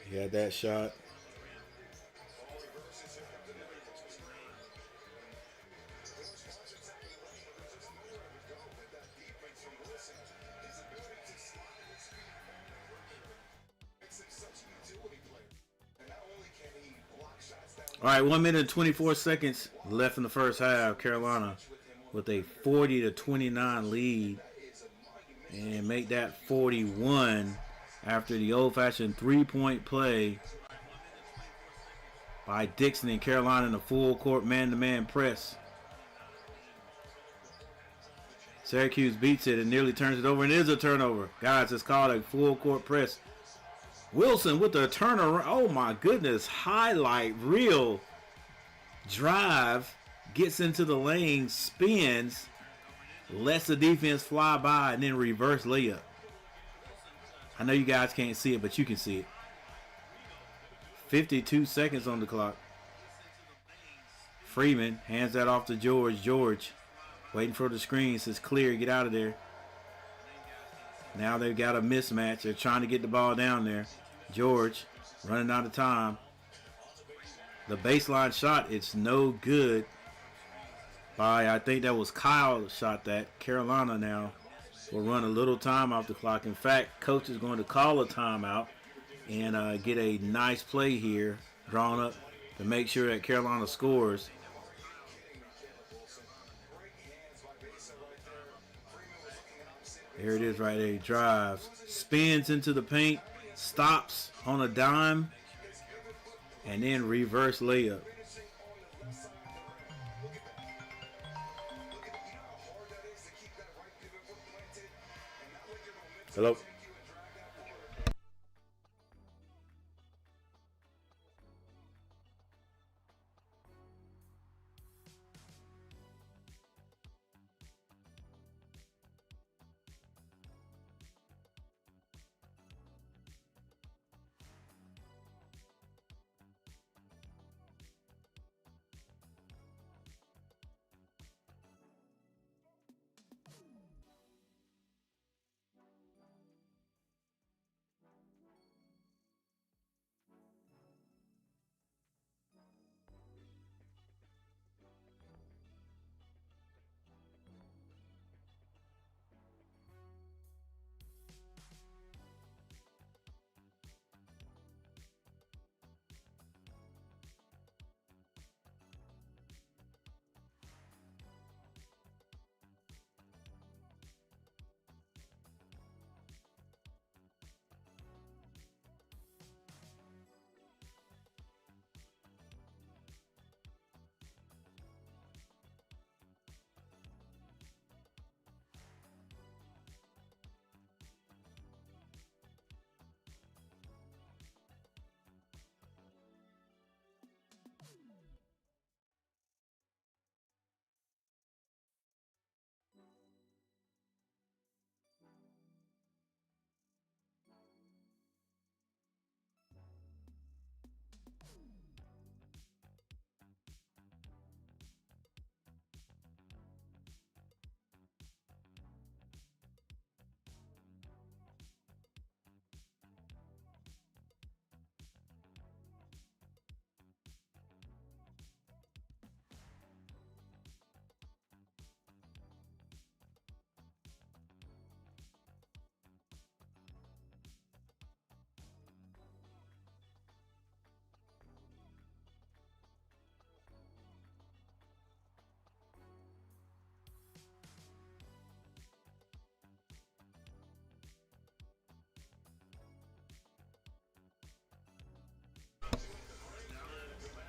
He had that shot. All right, 1 minute and 24 seconds left in the first half. Carolina with a 40-29 lead and make that 41 after the old-fashioned three-point play by Dixon and Carolina in a full-court man-to-man press. Syracuse beats it and nearly turns it over, and it is a turnover. Guys, it's called a full-court press. Wilson with the turnaround. Oh, my goodness. Highlight reel. Drive. Gets into the lane. Spins. Lets the defense fly by, and then reverse layup. I know you guys can't see it, but you can see it. 52 seconds on the clock. Freeman hands that off to George. George waiting for the screen. Says clear. Get out of there. Now they've got a mismatch. They're trying to get the ball down there. George running out of time. The baseline shot, it's no good. I think that was Kyle shot that. Carolina now will run a little time off the clock. In fact, coach is going to call a timeout and get a nice play here drawn up to make sure that Carolina scores. There it is right there. He drives, spins into the paint, stops on a dime, and then reverse layup. Hello.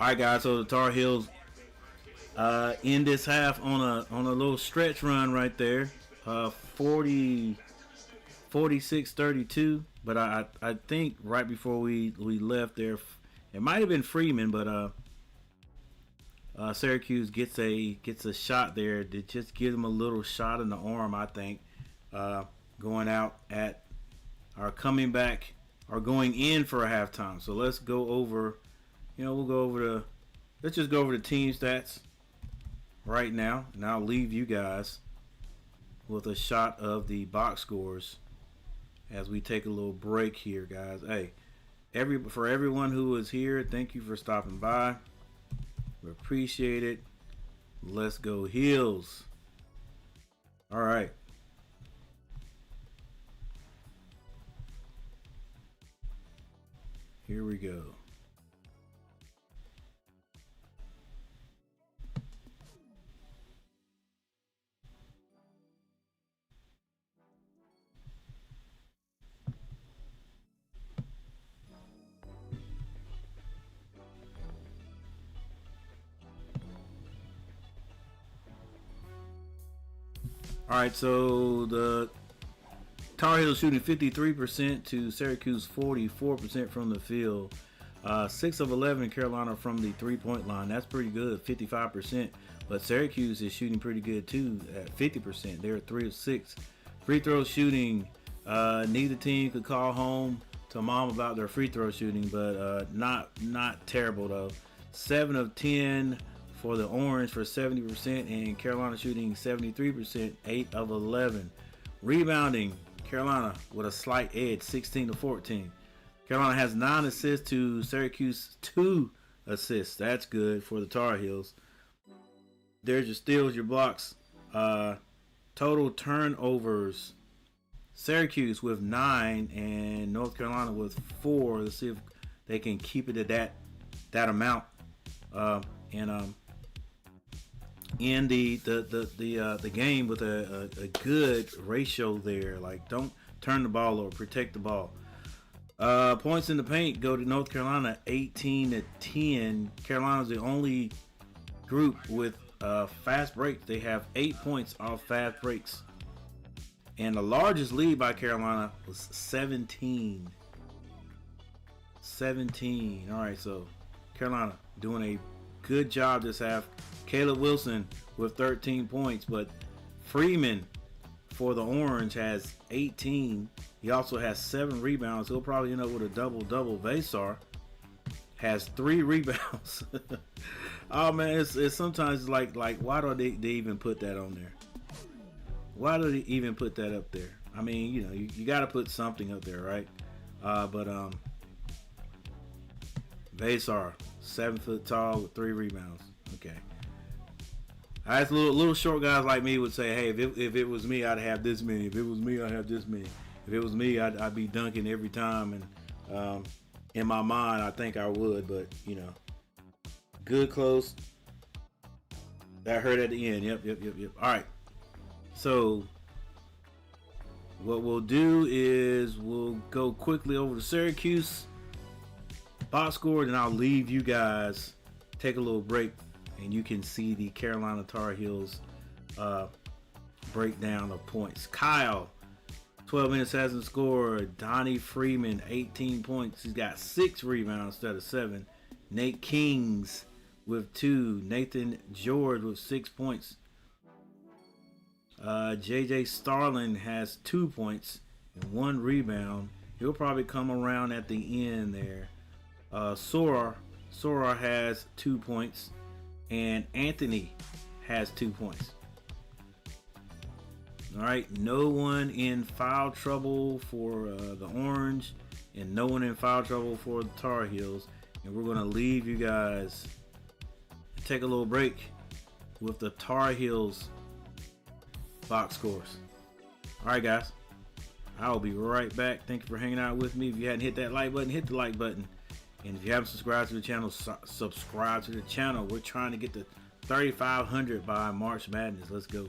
All right, guys. So the Tar Heels end this half on a little stretch run right there. 46-32. But I think right before we left there, it might have been Freeman, but Syracuse gets a shot there to just give them a little shot in the arm. I think going out at or coming back or going in for a halftime. So let's go over. Let's just go over the team stats right now, and I'll leave you guys with a shot of the box scores as we take a little break here, guys. Hey, for everyone who was here, thank you for stopping by. We appreciate it. Let's go Heels. All right. Here we go. All right, so the Tar Heels shooting 53% to Syracuse 44% from the field. 6 of 11 in Carolina from the three-point line. That's pretty good, 55%. But Syracuse is shooting pretty good too at 50%. They're at 3 of 6. Free throw shooting. Neither team could call home to mom about their free throw shooting, but not terrible though. 7 of 10 for the Orange for 70%, and Carolina shooting 73%, 8 of 11. Rebounding, Carolina with a slight edge, 16-14. Carolina has 9 assists to Syracuse 2 assists. That's good for the Tar Heels. There's your steals, your blocks. Total turnovers, Syracuse with 9 and North Carolina with 4. Let's see if they can keep it at that amount. In the game with a good ratio there. Like, don't turn the ball over, protect the ball. Points in the paint go to North Carolina, 18-10. Carolina's the only group with fast breaks. They have 8 points off fast breaks. And the largest lead by Carolina was 17. 17. All right, so Carolina doing a good job this half. Caleb Wilson with 13 points, but Freeman for the Orange has 18. He also has 7 rebounds. He'll probably end up with a double-double. Vasar has 3 rebounds. Oh man, it's sometimes like why do they even put that on there? Why do they even put that up there? I mean, you got to put something up there, right? But Vasar, 7 foot tall with 3 rebounds. Okay. That's little short guys like me would say, hey, if it was me, I'd have this many. If it was me, I'd have this many. If it was me, I'd be dunking every time. And in my mind, I think I would, but good close. That hurt at the end. Yep. All right. So what we'll do is we'll go quickly over to Syracuse box score, and I'll leave you guys take a little break, and you can see the Carolina Tar Heels breakdown of points. Kyle, 12 minutes, hasn't scored. Donnie Freeman, 18 points. He's got 6 rebounds instead of 7. Nate Kings with 2. Nathan George with 6 points. JJ Starlin has 2 points and 1 rebound. He'll probably come around at the end there. Sora has 2 points, and Anthony has 2 points. All right, no one in foul trouble for the Orange, and no one in foul trouble for the Tar Heels. And we're gonna leave you guys, take a little break with the Tar Heels box scores. All right, guys, I'll be right back. Thank you for hanging out with me. If you hadn't hit that like button, hit the like button. And if you haven't subscribed to the channel, subscribe to the channel. We're trying to get to 3,500 by March Madness. Let's go.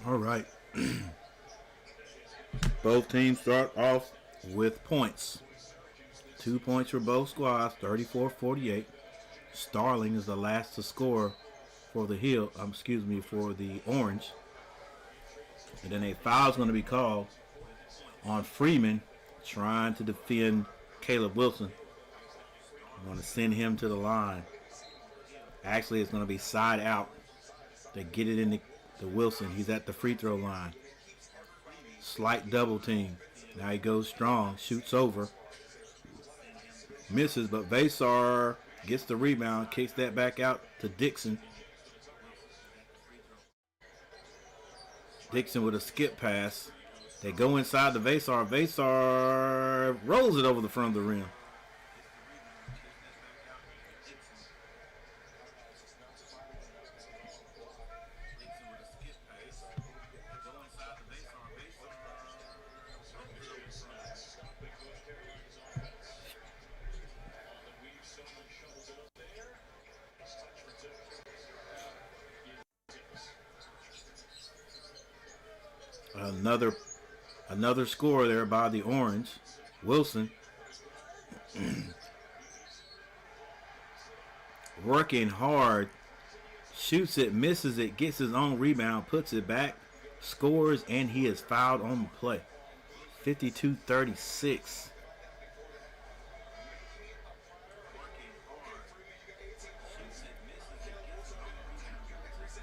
All right. Both teams start off with points. 2 points for both squads, 34-48. Starling is the last to score for the for the Orange. And then a foul is going to be called on Freeman trying to defend Caleb Wilson. I'm going to send him to the line. Actually, it's going to be side out. They get it in the Wilson. He's at the free throw line. Slight double team. Now he goes strong, shoots over. Misses, but Vasar gets the rebound, kicks that back out to Dixon. Dixon with a skip pass. They go inside the Vasar. Vasar rolls it over the front of the rim. Another score there by the Orange. Wilson working hard, shoots it, misses it, gets his own rebound, puts it back, scores, and he is fouled on the play. 52-36.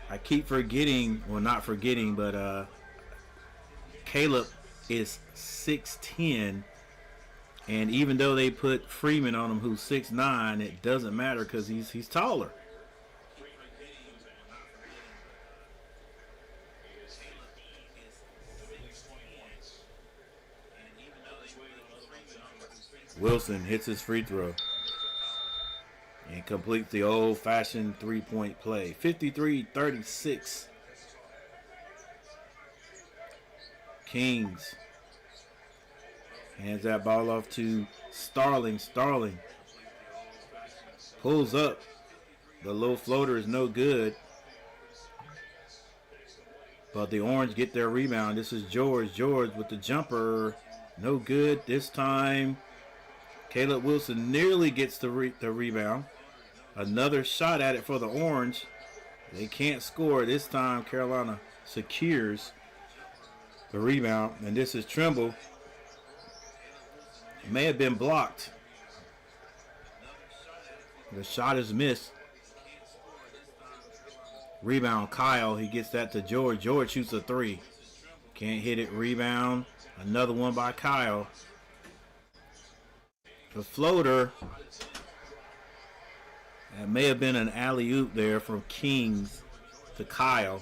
I keep forgetting, well, not forgetting, but Caleb is 6'10", and even though they put Freeman on him, who's 6'9", it doesn't matter because he's taller. Wilson hits his free throw and completes the old-fashioned three-point play. 53-36. Kings hands that ball off to Starling. Starling pulls up. The low floater is no good. But the Orange get their rebound. This is George. George with the jumper. No good. This time, Caleb Wilson nearly gets the rebound. Another shot at it for the Orange. They can't score. This time, Carolina secures the rebound. And this is Trimble. It may have been blocked. The shot is missed. Rebound, Kyle. He gets that to George. George shoots a three. Can't hit it. Rebound. Another one by Kyle. The floater. That may have been an alley-oop there from Kings to Kyle.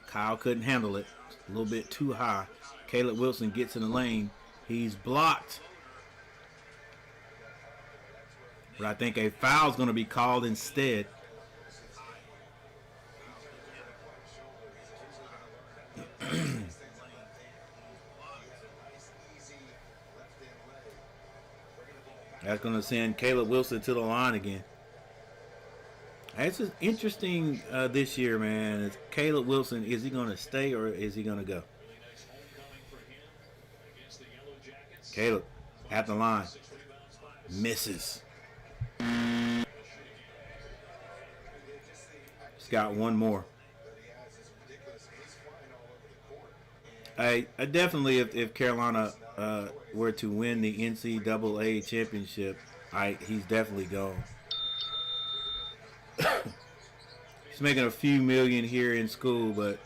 Kyle couldn't handle it. A little bit too high. Caleb Wilson gets in the lane. He's blocked. But I think a foul is going to be called instead. That's going to send Caleb Wilson to the line again. It's just interesting this year, man. Is Caleb Wilson, is he going to stay or is he going to go? Caleb at the line. Misses. He's got one more. I definitely, if Carolina were to win the NCAA championship, he's definitely gone. He's making a few million here in school, but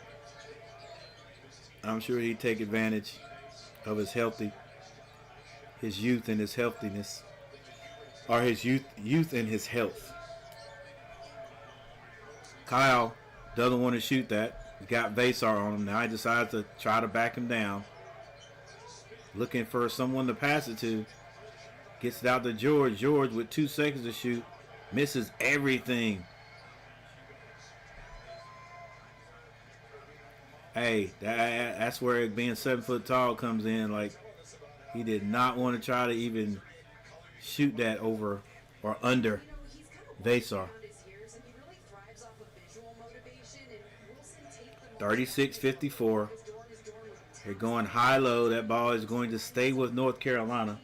I'm sure he'd take advantage of his youth and his healthiness, or his youth and his health. Kyle doesn't want to shoot that. He's got Vasar on him. Now he decides to try to back him down. Looking for someone to pass it to. Gets it out to George. George with 2 seconds to shoot. Misses everything. Hey, that's where being 7 foot tall comes in. Like, he did not want to try to even shoot that over or under Vasar. 36-54. They're going high-low. That ball is going to stay with North Carolina.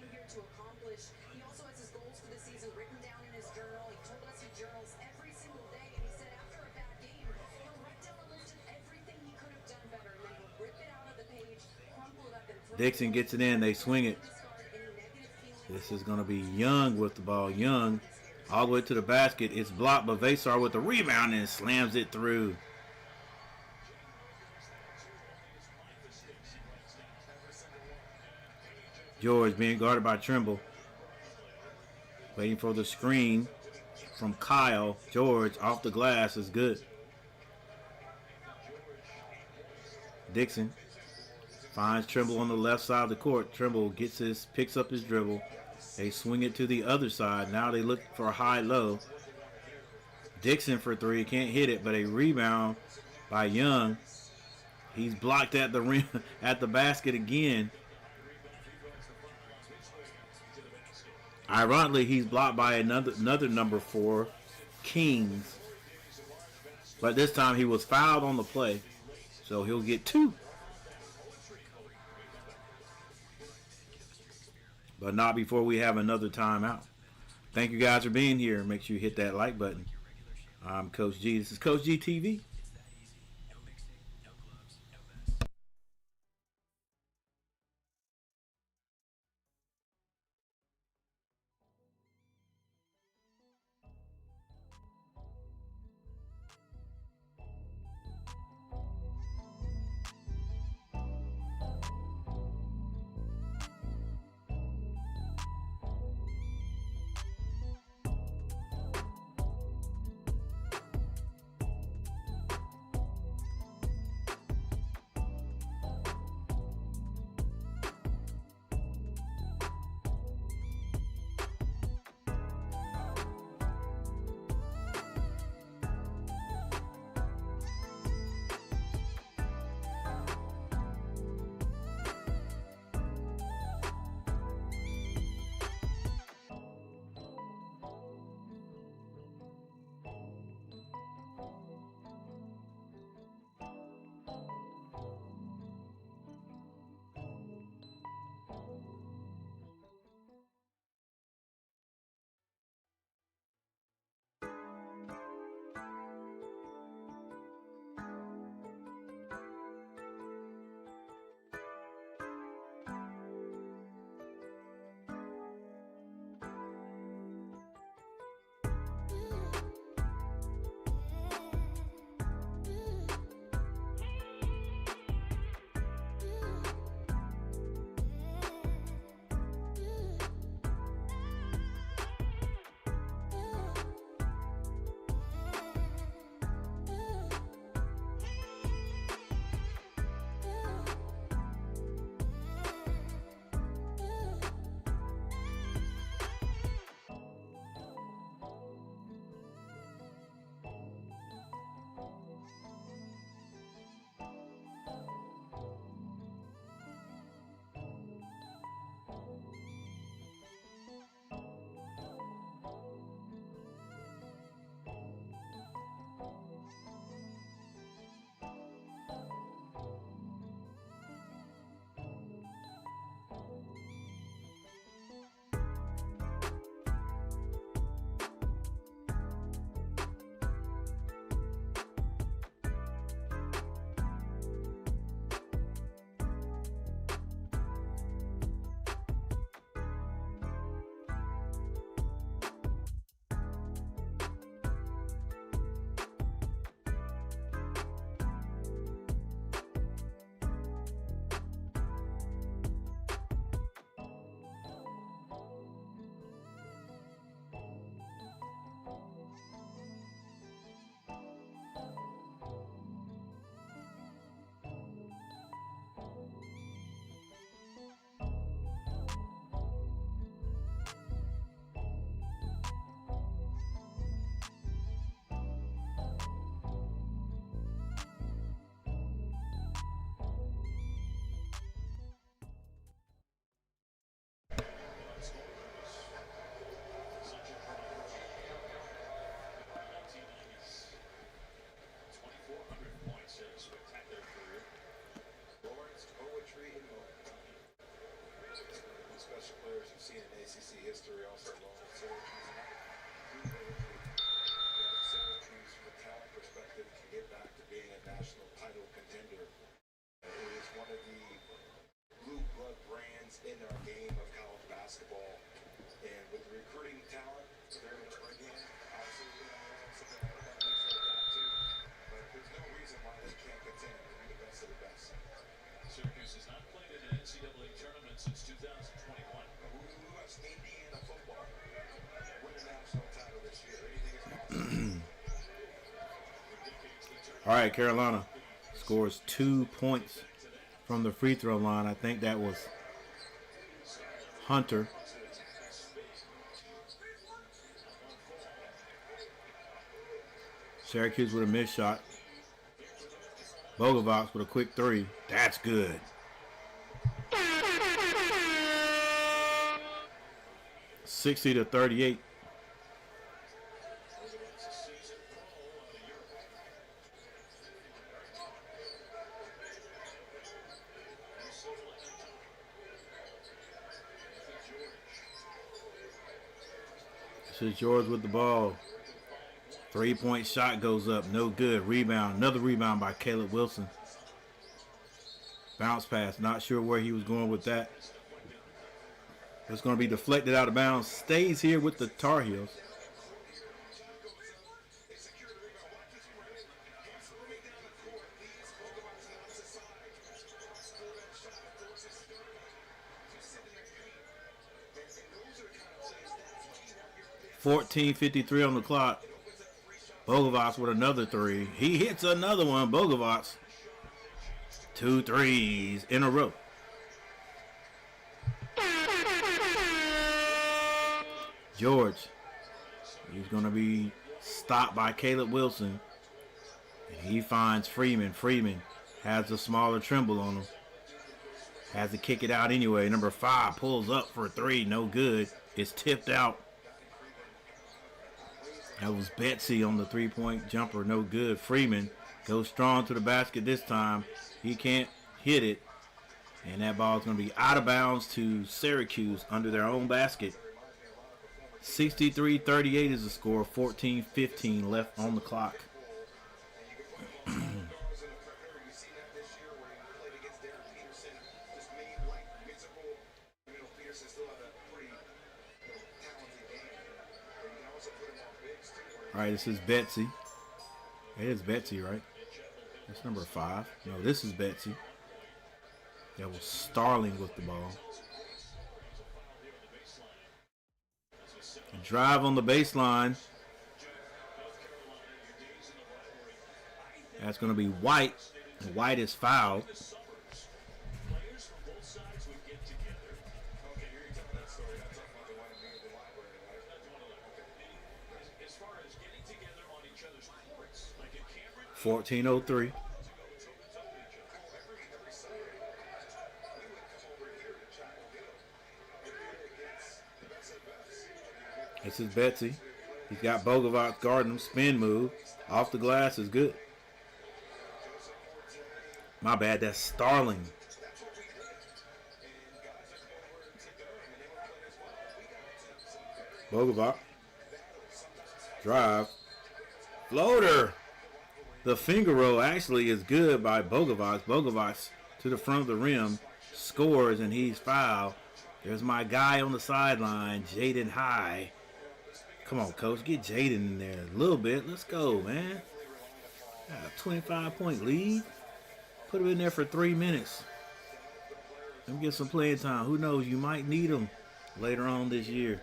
Dixon gets it in. They swing it. This is going to be Young with the ball. Young all the way to the basket. It's blocked, but Vasar with the rebound and slams it through. George being guarded by Trimble. Waiting for the screen from Kyle. George off the glass is good. Dixon finds Trimble on the left side of the court. Trimble picks up his dribble. They swing it to the other side. Now they look for a high-low. Dixon for three. Can't hit it, but a rebound by Young. He's blocked at the rim, at the basket again. Ironically, he's blocked by another number 4, Kings. But this time he was fouled on the play, so he'll get 2. But not before we have another timeout. Thank you guys for being here. Make sure you hit that like button. I'm Coach G. This is Coach G TV. seen in ACC history also along with Syracuse, from a talent perspective, can get back to being a national title contender. It is one of the blue blood brands in our game of college basketball. And with the recruiting talent they're going to bring in, obviously, something like that too. But there's no reason why they can't continue to be the best of the best. Syracuse has not played in an NCAA tournament since 2021. Who wants Indiana football? Win a national title this year. Anything is possible. All right, Carolina scores 2 points from the free throw line. I think that was Hunter. Syracuse with a missed shot. Bogovac with a quick three. That's good. (60-38). This is George with the ball. 3-point shot goes up. No good. Rebound. Another rebound by Caleb Wilson. Bounce pass. Not sure where he was going with that. It's going to be deflected out of bounds. Stays here with the Tar Heels. .14:53 on the clock. Bogovac with another three. He hits another one. Bogovac. 2 threes in a row. George. He's going to be stopped by Caleb Wilson. And he finds Freeman. Freeman has a smaller Trimble on him. Has to kick it out anyway. Number 5 pulls up for a 3. No good. It's tipped out. That was Betsy on the 3-point jumper. No good. Freeman goes strong to the basket this time. He can't hit it. And that ball is going to be out of bounds to Syracuse under their own basket. 63-38 is the score. 14:15 left on the clock. All right, this is Betsy. It is Betsy, right? That's number 5. No, this is Betsy. That was Starling with the ball. A drive on the baseline. That's going to be White. White is fouled. .14:03. This is Betsy. He's got Bogovac guarding him. Spin move. Off the glass is good. My bad. That's Starling. Bogovac. Drive. Floater. The finger roll actually is good by Bogovac. Bogovac to the front of the rim. Scores and he's fouled. There's my guy on the sideline, Jaden High. Come on, coach. Get Jaden in there a little bit. Let's go, man. Got a 25-point lead. Put him in there for 3 minutes. Let me get some playing time. Who knows? You might need him later on this year.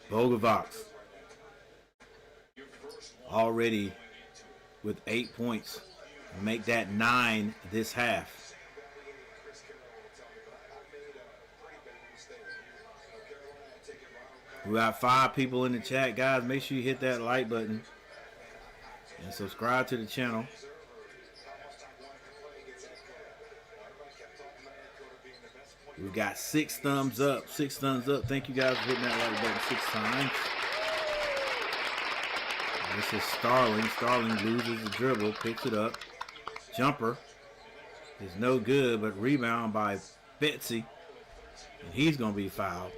Bogovac already with 8 points. Make that 9 this half. We got 5 people in the chat, guys. Make sure you hit that like button and subscribe to the channel. We got 6 thumbs up. 6 thumbs up. Thank you guys for hitting that like button 6 times. This is Starling. Starling loses the dribble, picks it up. Jumper is no good, but rebound by Betsy. And he's going to be fouled.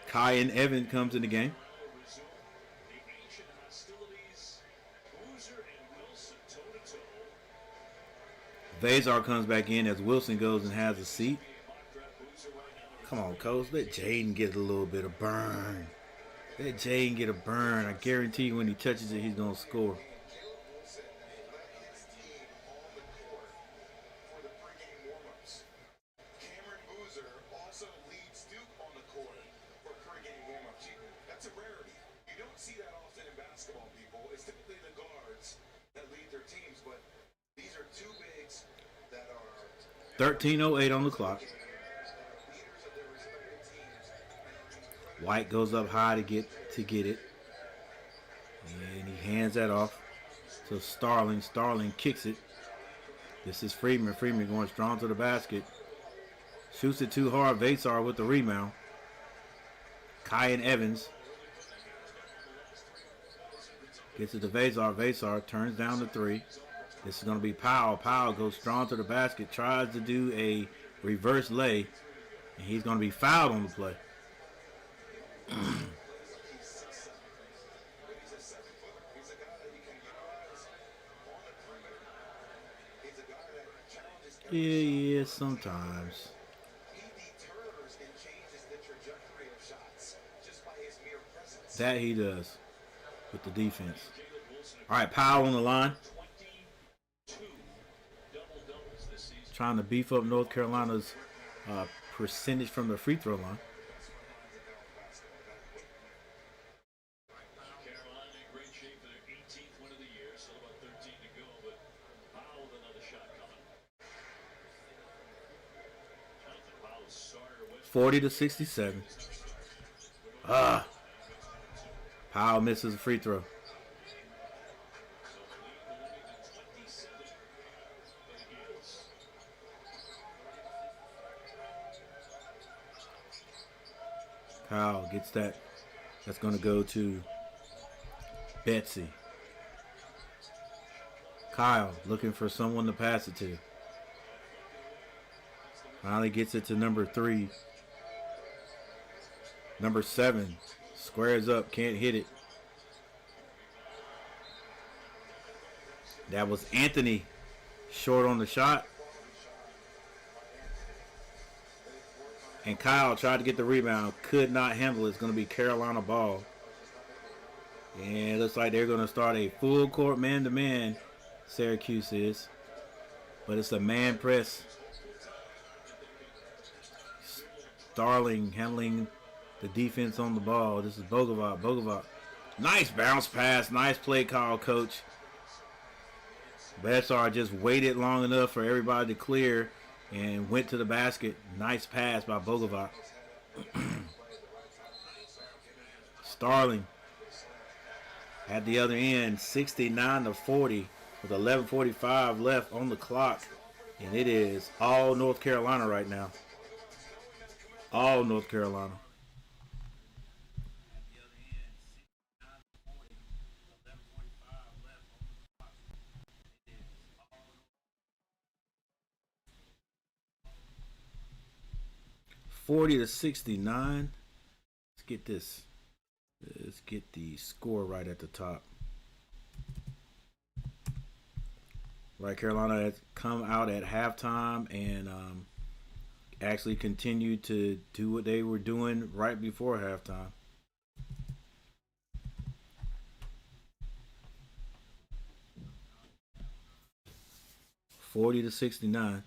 Kai and Evan comes in the game. Vazar comes back in as Wilson goes and has a seat. Come on, coach. Let Jaden get a little bit of burn. Let Jaden get a burn. I guarantee you when he touches it, he's going to score. That's a rarity. You don't see that often in basketball, people. It's typically the guards that lead their teams, but these are two bigs that are 13:08 on the clock. White goes up high to get it. And he hands that off to Starling. Starling kicks it. This is Freeman. Freeman going strong to the basket. Shoots it too hard. Vasar with the rebound. Kai and Evans. Gets it to Vasar. Vasar turns down the three. This is going to be Powell. Powell goes strong to the basket. Tries to do a reverse lay. And he's going to be fouled on the play. Yeah, sometimes. That he does with the defense. All right, Powell on the line. Trying to beef up North Carolina's percentage from the free throw line. Forty to 67. Powell misses a free throw. Powell gets that. That's going to go to Betsy. Kyle looking for someone to pass it to. Finally gets it to number 3. Number 7 squares up, can't hit it. That was Anthony short on the shot. And Kyle tried to get the rebound, could not handle it. It's going to be Carolina ball. And it looks like they're going to start a full court man-to-man, Syracuse is. But it's a man press. Starling handling the defense on the ball. This is Bogovac. Bogovac. Nice bounce pass. Nice play call, coach. Betsar just waited long enough for everybody to clear and went to the basket. Nice pass by Bogovac. Starling at the other end, 69 to 40 with 11:45 left on the clock. And it is all North Carolina right now. All North Carolina. 40 to 69. Let's get this. Let's get the score right at the top. Right, Carolina has come out at halftime and actually continued to do what they were doing right before halftime. $40 to 69.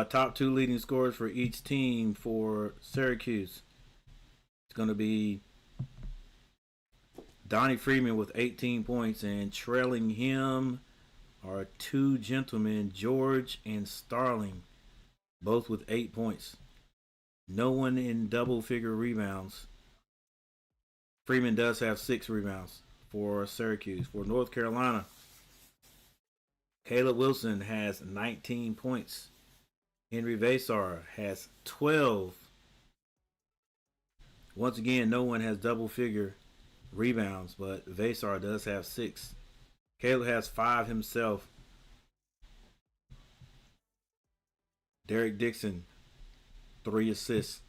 Top 2 leading scorers for each team for Syracuse. It's going to be Donnie Freeman with 18 points, and trailing him are 2 gentlemen, George and Starling, both with 8 points. No one in double-figure rebounds Freeman does have 6 rebounds for Syracuse. For North Carolina, Caleb Wilson has 19 points. Henry Vasar has 12. Once again, no one has double-figure rebounds, but Vasar does have 6. Caleb has 5 himself. Derek Dixon, 3 assists.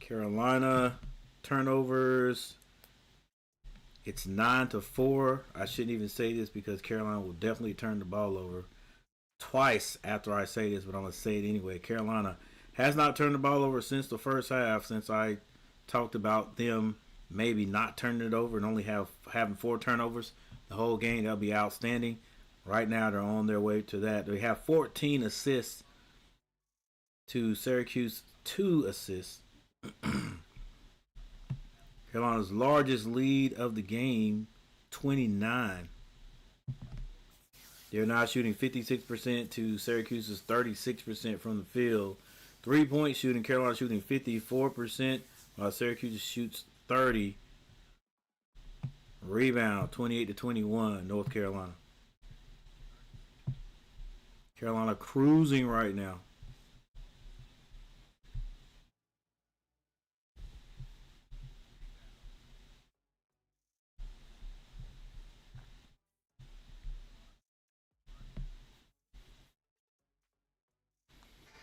Carolina turnovers. It's 9-4. I shouldn't even say this because Carolina will definitely turn the ball over twice after I say this, but I'm going to say it anyway. Carolina has not turned the ball over since the first half, since I talked about them maybe not turning it over and only having 4 turnovers the whole game. That'll be outstanding. Right now, they're on their way to that. They have 14 assists to Syracuse 2 assists. Carolina's largest lead of the game, 29. They're now shooting 56% to Syracuse's 36% from the field. 3-point shooting, Carolina shooting 54%, while Syracuse shoots 30. Rebound, 28-21, North Carolina. Carolina cruising right now.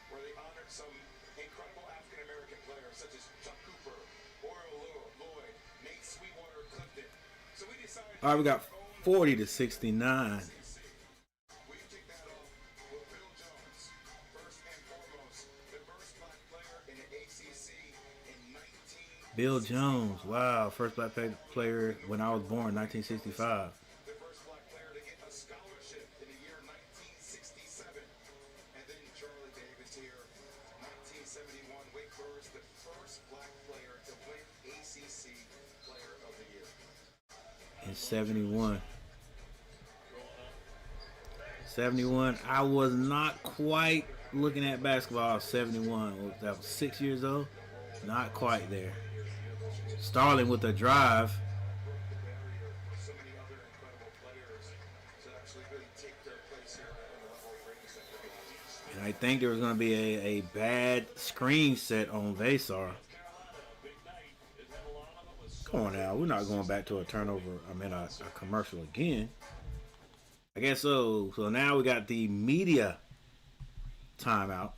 Where they honored some incredible African-American players such as Chuck Cooper, Oriole Lloyd, Nate Sweetwater, Clifton. So we decided. All right, we got 40-69. We kick that off with Bill Jones. First and foremost, the first black player in the ACC in 19. Bill Jones, wow, first black player when I was born, 1965. The first black player to get a scholarship in the year 1967. And then Charlie Davis here, 1971, Wake Forest, the first black player to win ACC Player of the Year. In 71. 71, I was not quite looking at basketball. 71, that was 6 years old. Not quite there. Starling with a drive. So many other incredible players to actually really take their place here on the level of greatness that they're And I think there was going to be a bad screen set on Vasar. Come on now, we're not going back to a turnover. A commercial again. I guess so. So now we got the media timeout.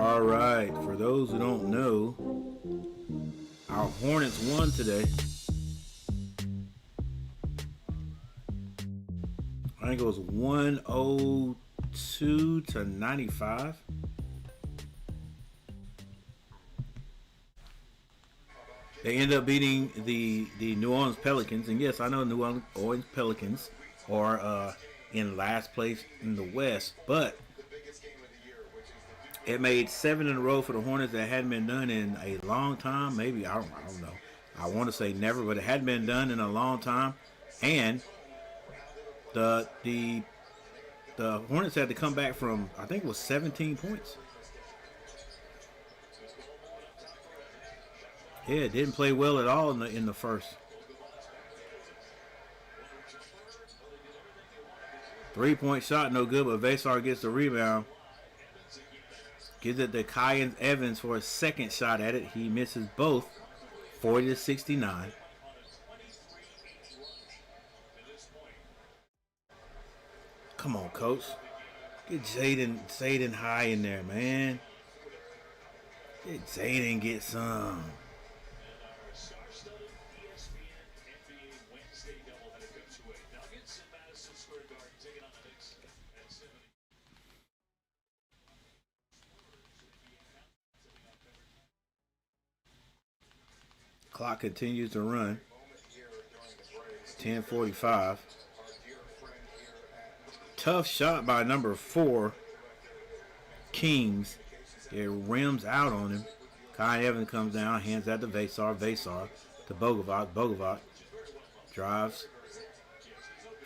All right, for those who don't know, our Hornets won today. I think it was 102 to 95. They ended up beating the New Orleans Pelicans. And yes, I know New Orleans Pelicans are in last place in the West, but it made 7 in a row for the Hornets that hadn't been done in a long time. Maybe, I don't know. I want to say never, but it hadn't been done in a long time. And the Hornets had to come back from, I think it was 17 points. Yeah, didn't play well at all in the first. 3-point shot, no good, but Vesar gets the rebound. Gives it to Kai Evans for a second shot at it. He misses both. 40 to 69. Come on, coach. Get Zayden high in there, man. Get Zayden, get some. Clock continues to run. 10:45. Tough shot by number 4, Kings. It rims out on him. Kai Evans comes down, hands that to Vesar. Vesar to Bogovac. Bogovac drives.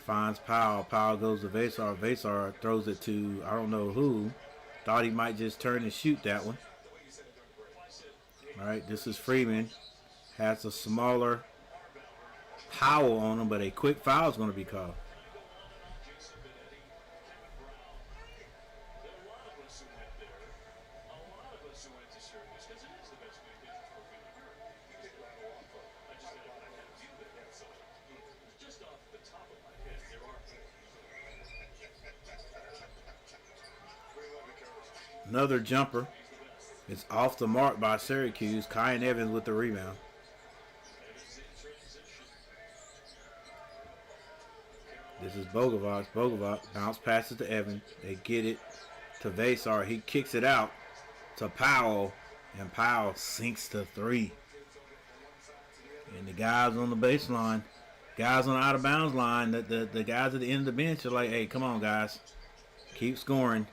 Finds Powell. Powell goes to Vesar. Vesar throws it to I don't know who. Thought he might just turn and shoot that one. All right, this is Freeman. Has a smaller Powell on him, but a quick foul is going to be called. Another jumper. It's off the mark by Syracuse. Kai Evans with the rebound. This is Bogovac. Bogovac bounce passes to Evans. They get it to Vesar. He kicks it out to Powell, and Powell sinks to 3. And the guys on the baseline, guys on the out of bounds line, the guys at the end of the bench are like, hey, come on, guys. Keep scoring.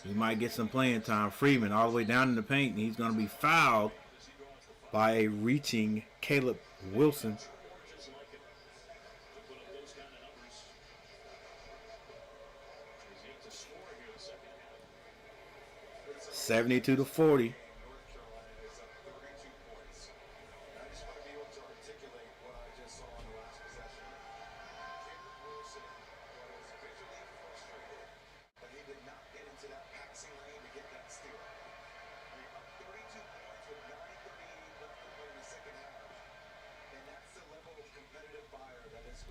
We might get some playing time. Freeman all the way down in the paint, and he's going to be fouled by a reaching Caleb Wilson. 72 to 40.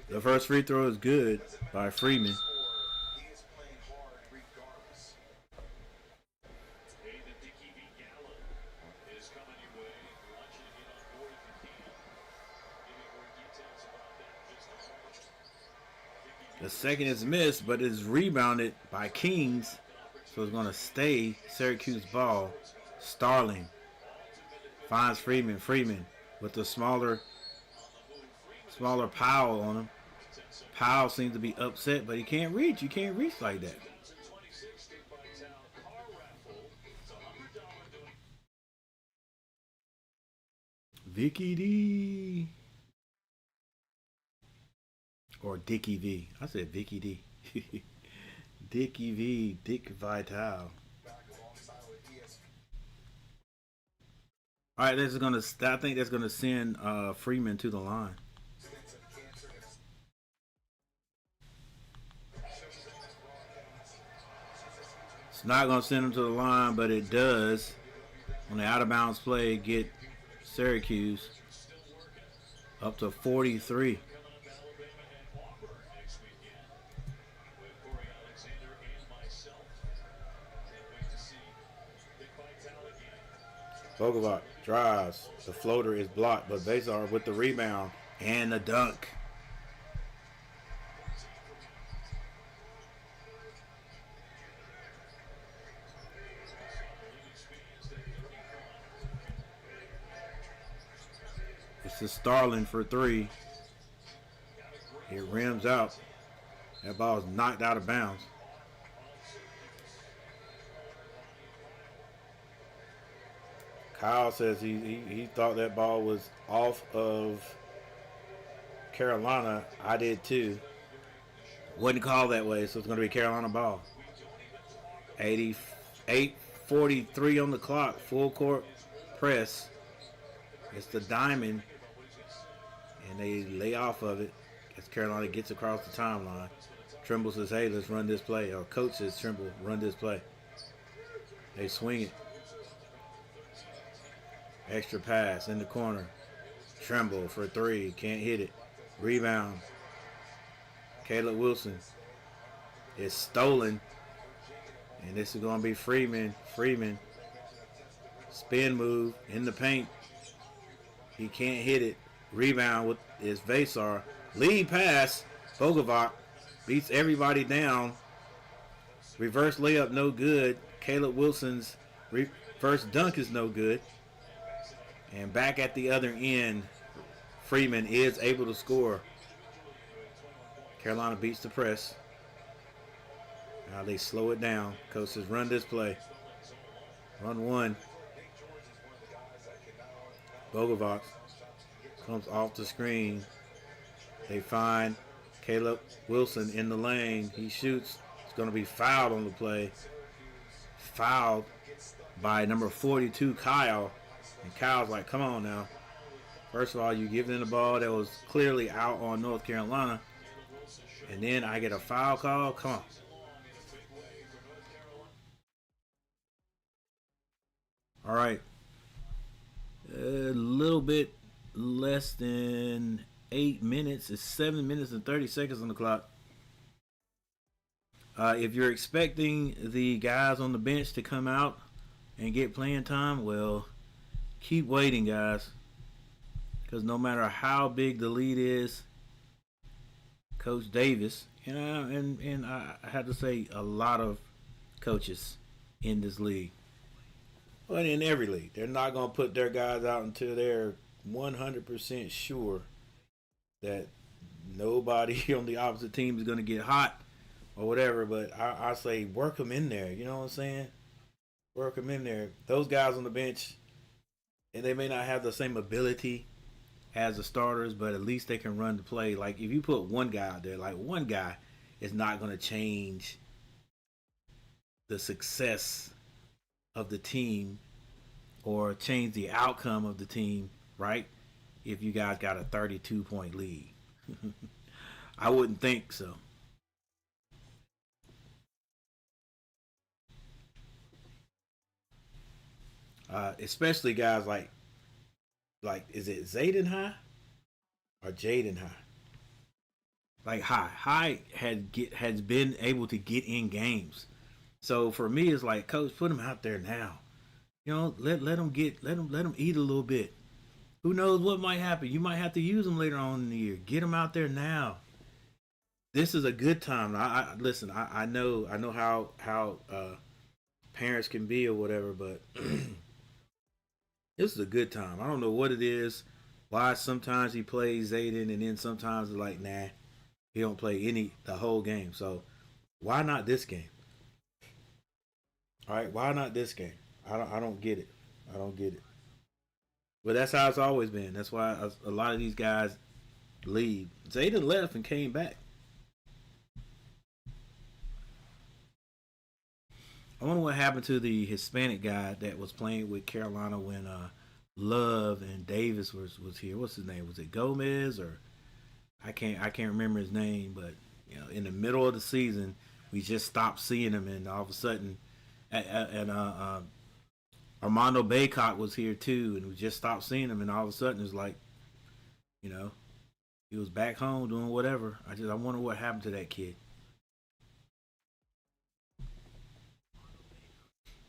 The first free throw is good by Freeman. The second is missed, but is rebounded by Kings, so it's going to stay Syracuse ball. Starling finds Freeman. Freeman with the smaller Powell on him. Powell seems to be upset, but he can't reach. You can't reach like that. Vicky D. Or Dickie V. I said Vicky D. Dickie V. Dick Vitale. All right, this is gonna. I think that's gonna send Freeman to the line. It's not gonna send him to the line, but it does. On the out of bounds play, get Syracuse up to 43. Bogovac drives. The floater is blocked, but Vasar with the rebound and the dunk. This is Starlin for three. It rims out. That ball is knocked out of bounds. Kyle says he thought that ball was off of Carolina. I did too. Wasn't called that way, so it's going to be Carolina ball. 88:43 on the clock. Full court press. It's the diamond. And they lay off of it as Carolina gets across the timeline. Trimble says, hey, let's run this play. Or coach says, Trimble, run this play. They swing it. Extra pass in the corner. Trimble for three. Can't hit it. Rebound. Caleb Wilson. It's stolen. And this is going to be Freeman. Freeman. Spin move in the paint. He can't hit it. Rebound with is Vasar. Lead pass. Bogovac beats everybody down. Reverse layup no good. Caleb Wilson's first dunk is no good. And back at the other end, Freeman is able to score. Carolina beats the press. Now they slow it down. Coach says run this play. Run one. Bogovac comes off the screen. They find Caleb Wilson in the lane. He shoots. It's going to be fouled on the play. Fouled by number 42, Kyle. And Kyle's like, come on now. First of all, you give them the ball that was clearly out on North Carolina. And then I get a foul call? Come on. All right. A little bit less than 8 minutes. It's 7 minutes and 30 seconds on the clock. If you're expecting the guys on the bench to come out and get playing time, well, keep waiting, guys. Because no matter how big the lead is, Coach Davis, and I have to say a lot of coaches in this league, but in every league, they're not going to put their guys out until they're 100% sure that nobody on the opposite team is going to get hot or whatever. But I say work them in there. You know what I'm saying? Work them in there. Those guys on the bench, and they may not have the same ability as the starters, but at least they can run the play. Like if you put one guy out there, like one guy is not going to change the success of the team or change the outcome of the team, right? If you guys got a 32-point lead. I wouldn't think so. Especially guys like is it Zayden High or Jaden High? Like High has been able to get in games. So for me, it's like, coach, put him out there now. You know, let him eat a little bit. Who knows what might happen? You might have to use him later on in the year. Get him out there now. This is a good time. Listen. I know how parents can be or whatever, but this is a good time. I don't know what it is. Why sometimes he plays Zayden and then sometimes it's like, nah, he don't play the whole game. So why not this game? All right, why not this game? I don't get it. I don't get it. But that's how it's always been. That's why a lot of these guys leave. Zayden left and came back. I wonder what happened to the Hispanic guy that was playing with Carolina when Love and Davis was here. What's his name? Was it Gomez or I can't remember his name, but you know, in the middle of the season we just stopped seeing him, and all of a sudden Armando Baycott was here too, and we just stopped seeing him, and all of a sudden it's like, you know, he was back home doing whatever. I wonder what happened to that kid.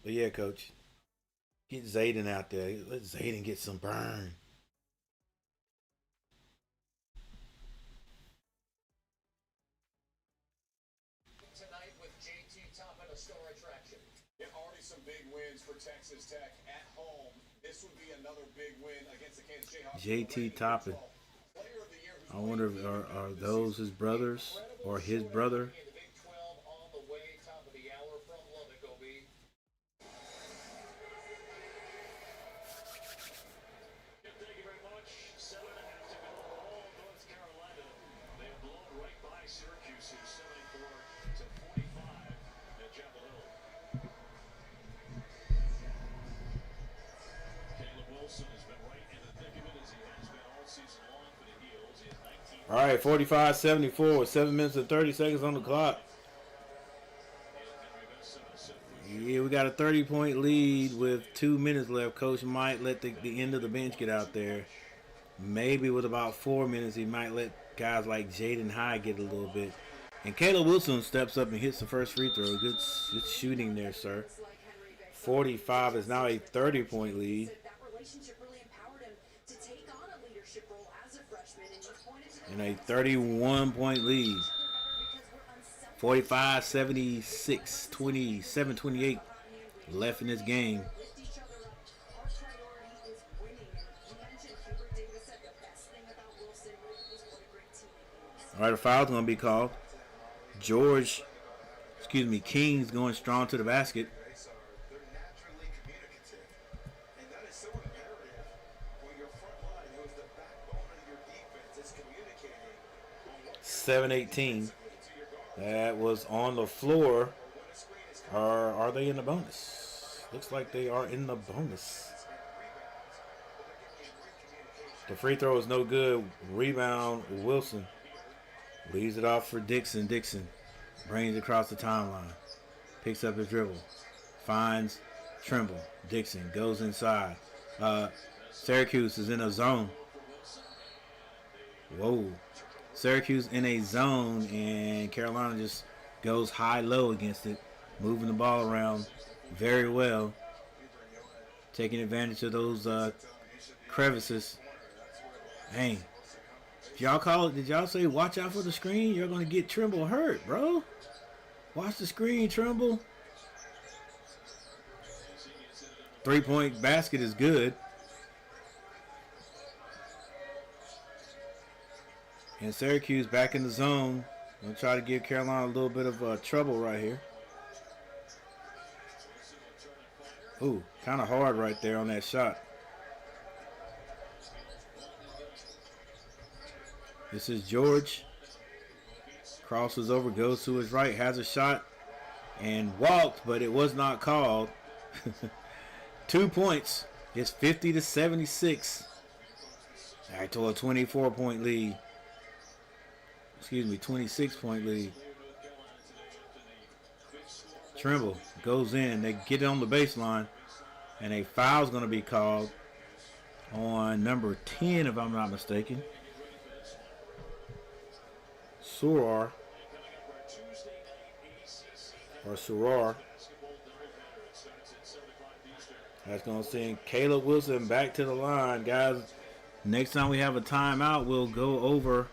But yeah, coach, Get Zayden out there. Let Zayden get some burn. Tonight with JT topping a star attraction. Yeah, already some big wins for Texas Tech at home. This would be another big win against the Kansas Jayhawks. JT Toppin. I wonder if are those his brothers or his brother? In the Big 12 on the way, top of the hour from Lubbock, OB. Thank you very much. 7.5 to go. All North Carolina. They have blown right by Syracuse, who's 74-45 at Chapel Hill. Caleb Wilson has been right in the thick of it as he has been all season long for the Heels. He has 19. All right, 45-74 with 7 minutes and 30 seconds on the clock. Yeah, we got a 30-point lead with 2 minutes left. Coach might let the end of the bench get out there. Maybe with about 4 minutes, he might let guys like Jaden High get a little bit. And Caleb Wilson steps up and hits the first free throw. Good shooting there, sir. 45 is now a 30-point lead. And a 31-point lead. 45-76, 27-28 left in this game. All right, a foul's going to be called. King's going strong to the basket. They're naturally communicative. And that is so imperative when your front line, who is the backbone of your defense, is communicating. 7-18. That was on the floor. Or are they in the bonus? Looks like they are in the bonus. The free throw is no good. Rebound, Wilson. Leaves it off for Dixon. Dixon brings it across the timeline. Picks up his dribble. Finds Trimble. Dixon goes inside. Syracuse is in a zone. Whoa. Syracuse in a zone, and Carolina just goes high-low against it, moving the ball around very well, taking advantage of those crevices. Dang. Did y'all say watch out for the screen? You're going to get Trimble hurt, bro. Watch the screen, Trimble. 3-point basket is good. And Syracuse back in the zone. Gonna try to give Carolina a little bit of trouble right here. Ooh, kind of hard right there on that shot. This is George. Crosses over, goes to his right, has a shot, and walked, but it was not called. 2 points. It's 50-76. Back to a 24-point lead. 26-point lead. Trimble goes in. They get it on the baseline, and a foul's going to be called on number 10, if I'm not mistaken. Surar. That's going to send Caleb Wilson back to the line. Guys, next time we have a timeout, we'll go over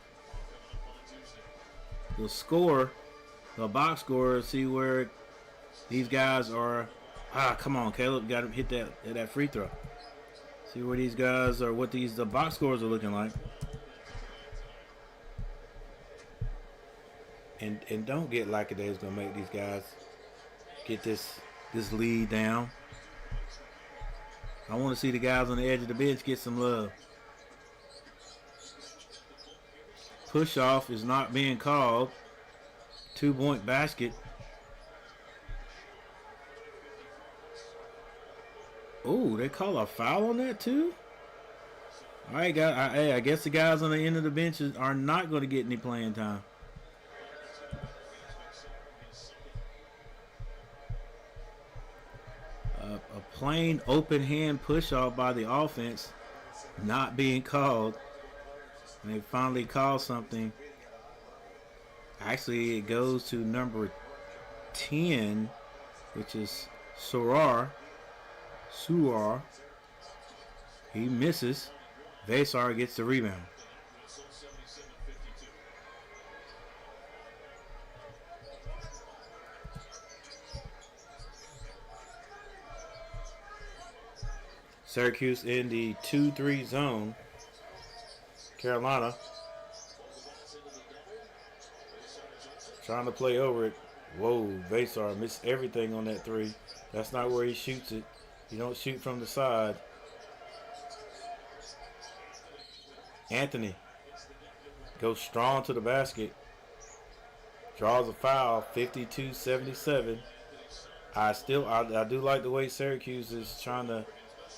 the score, the box score, see where these guys are. Come on, Caleb, got to hit that free throw. See where these guys are, what the box scores are looking like. And don't get like it is going to make these guys get this lead down. I want to see the guys on the edge of the bench get some love. Push off is not being called. 2-point basket. Oh, they call a foul on that too? All right, guys. I guess the guys on the end of the benches are not going to get any playing time. A plain open hand push off by the offense not being called. And they finally call something. Actually, it goes to number 10, which is Surar. Suar. He misses. Vesar gets the rebound. Syracuse in the 2-3 zone. Carolina trying to play over it. Whoa, Vesar missed everything on that three. That's not where he shoots it. You don't shoot from the side. Anthony goes strong to the basket. Draws a foul, 52-77. I do like the way Syracuse is trying to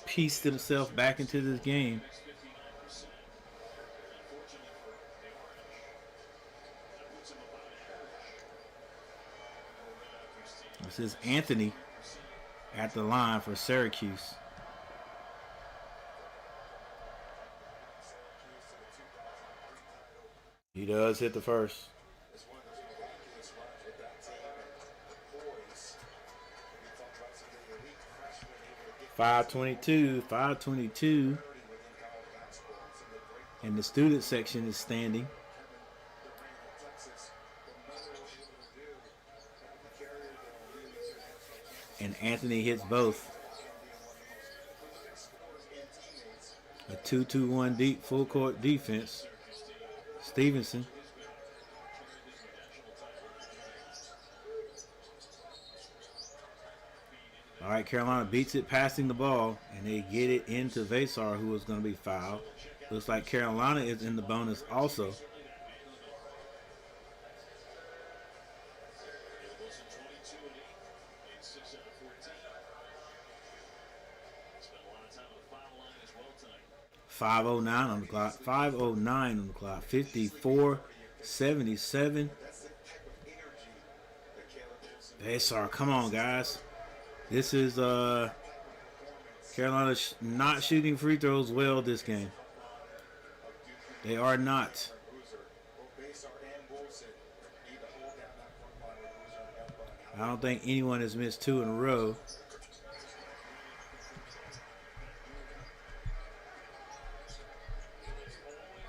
piece themselves back into this game. This is Anthony at the line for Syracuse. He does hit the first. 5:22, and the student section is standing. And Anthony hits both. A 2-2-1 deep full court defense. Stevenson. All right, Carolina beats it passing the ball, and they get it into Vesar, who is going to be fouled. Looks like Carolina is in the bonus also. .509 on the clock. 5:09 on the clock. 54-77. Vesar, come on, guys. This is Carolina not shooting free throws well this game. They are not. I don't think anyone has missed two in a row.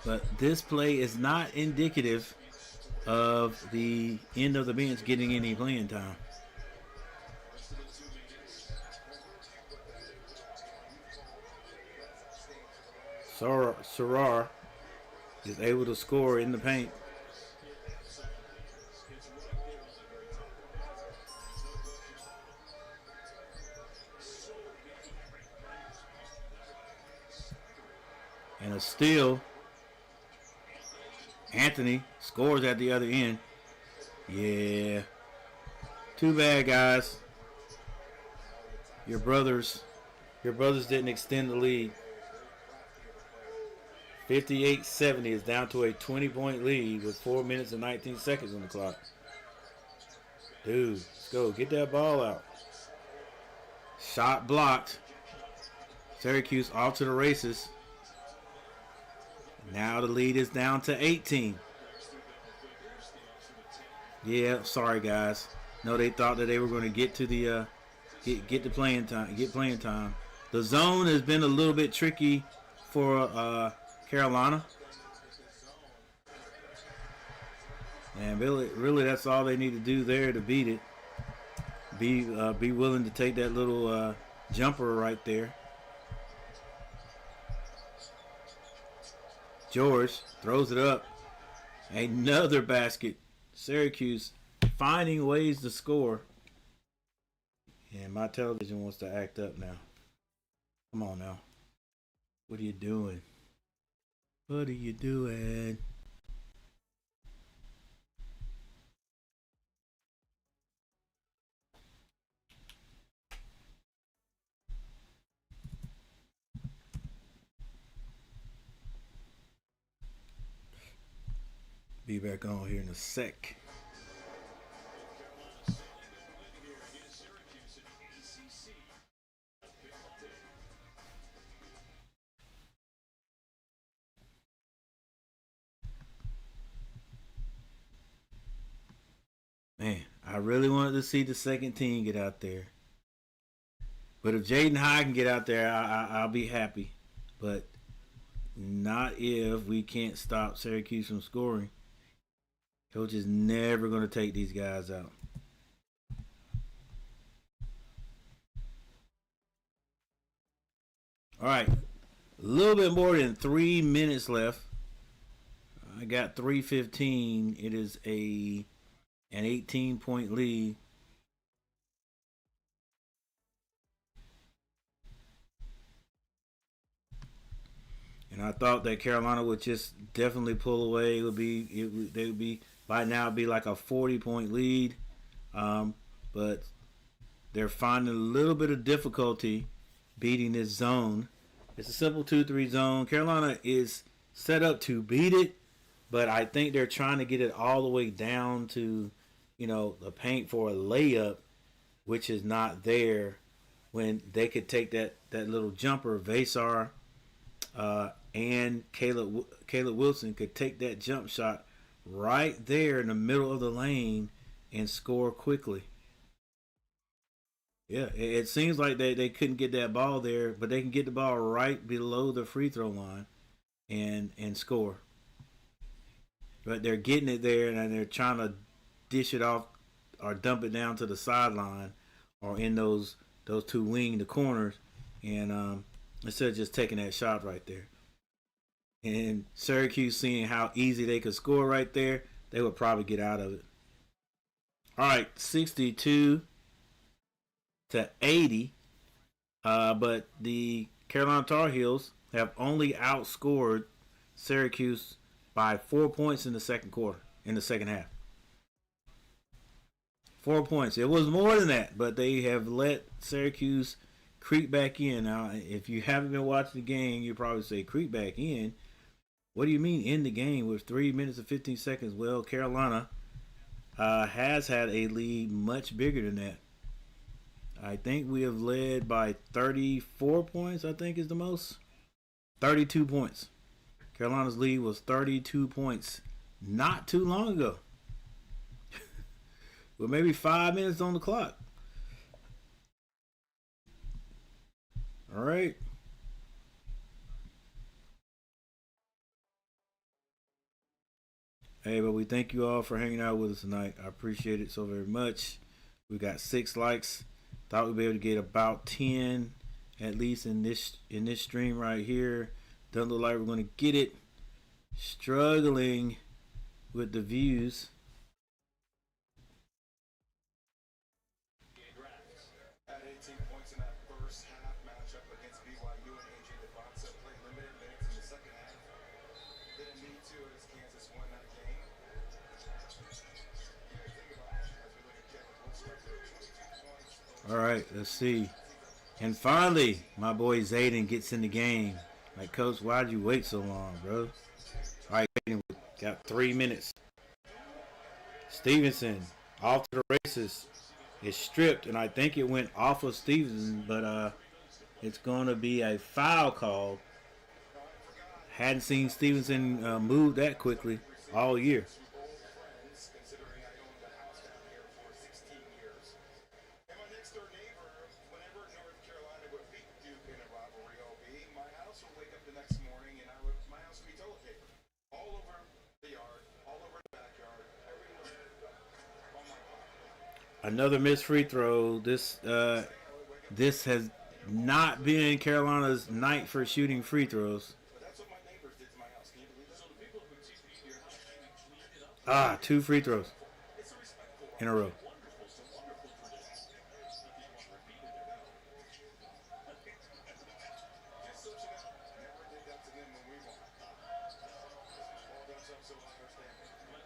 But this play is not indicative of the end of the bench getting any playing time. Sarar is able to score in the paint. And a steal. Anthony scores at the other end. Yeah. Too bad, guys. Your brothers didn't extend the lead. 58-70 is down to a 20-point lead with 4 minutes and 19 seconds on the clock. Dude, let's go. Get that ball out. Shot blocked. Syracuse off to the races. Now the lead is down to 18. Yeah, sorry guys. No, they thought that they were going to get to the get the playing time. The zone has been a little bit tricky for Carolina. And really that's all they need to do there to beat it. Be willing to take that little jumper right there. George throws it up. Another basket. Syracuse finding ways to score. And my television wants to act up now. Come on now. What are you doing? What are you doing? Be back on here in a sec. Man, I really wanted to see the second team get out there. But if Jaden High can get out there, I'll be happy. But not if we can't stop Syracuse from scoring. Coach is never going to take these guys out. All right, a little bit more than 3 minutes left. I got 3:15. It is an 18-point lead. And I thought that Carolina would just definitely pull away. They would be by now be like a 40-point lead, but they're finding a little bit of difficulty beating this zone. It's a simple 2-3 zone. Carolina is set up to beat it, but I think they're trying to get it all the way down to, the paint for a layup, which is not there when they could take that little jumper. Vasar and Caleb Wilson could take that jump shot right there in the middle of the lane and score quickly. Yeah, it seems like they couldn't get that ball there, but they can get the ball right below the free throw line and score. But they're getting it there, and they're trying to dish it off or dump it down to the sideline or in those two the corners, and instead of just taking that shot right there. And Syracuse, seeing how easy they could score right there, they would probably get out of it. All right, 62-80. But the Carolina Tar Heels have only outscored Syracuse by 4 points in the second half. 4 points. It was more than that, but they have let Syracuse creep back in. Now, if you haven't been watching the game, you probably say creep back in. What do you mean in the game with 3 minutes and 15 seconds? Well, Carolina has had a lead much bigger than that. I think we have led by 34 points, I think is the most. 32 points. Carolina's lead was 32 points not too long ago. With maybe 5 minutes on the clock. All right. Hey, but we thank you all for hanging out with us tonight. I appreciate it so very much. We got 6 likes. Thought we'd be able to get about 10 at least in this stream right here. Doesn't look like we're going to get it. Struggling with the views. Had 18 points in that first half matchup against BYU, and AJ Devonta played limited minutes in the second half. Didn't need to as Kansas won that game. All right, let's see. And finally, my boy Zayden gets in the game. Like, Coach, why'd you wait so long, bro? All right, Zayden got 3 minutes. Stevenson off to the races. It's stripped, and I think it went off of Stevenson, but it's going to be a foul call. Hadn't seen Stevenson move that quickly all year. Considering I owned the house down here for 16 years. And my next door neighbor, whenever North Carolina would beat Duke in a rivalry OB, my house would wake up the next morning and my house would be toilet paper. All over the yard, all over the backyard, everywhere. On my property. Another missed free throw. This has not been Carolina's night for shooting free throws. But that's what my neighbors did to my house. Can you believe that? 2 free throws in a row.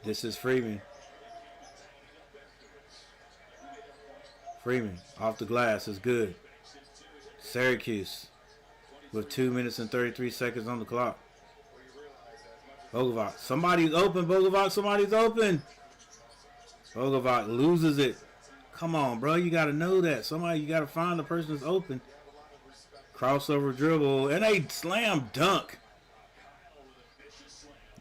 This is Freeman. Freeman off the glass is good. Syracuse with 2 minutes and 33 seconds on the clock. Bogovac. Somebody's open, Bogovac. Somebody's open. Bogovac loses it. Come on, bro. You got to know that. You got to find the person that's open. Crossover dribble. And a slam dunk.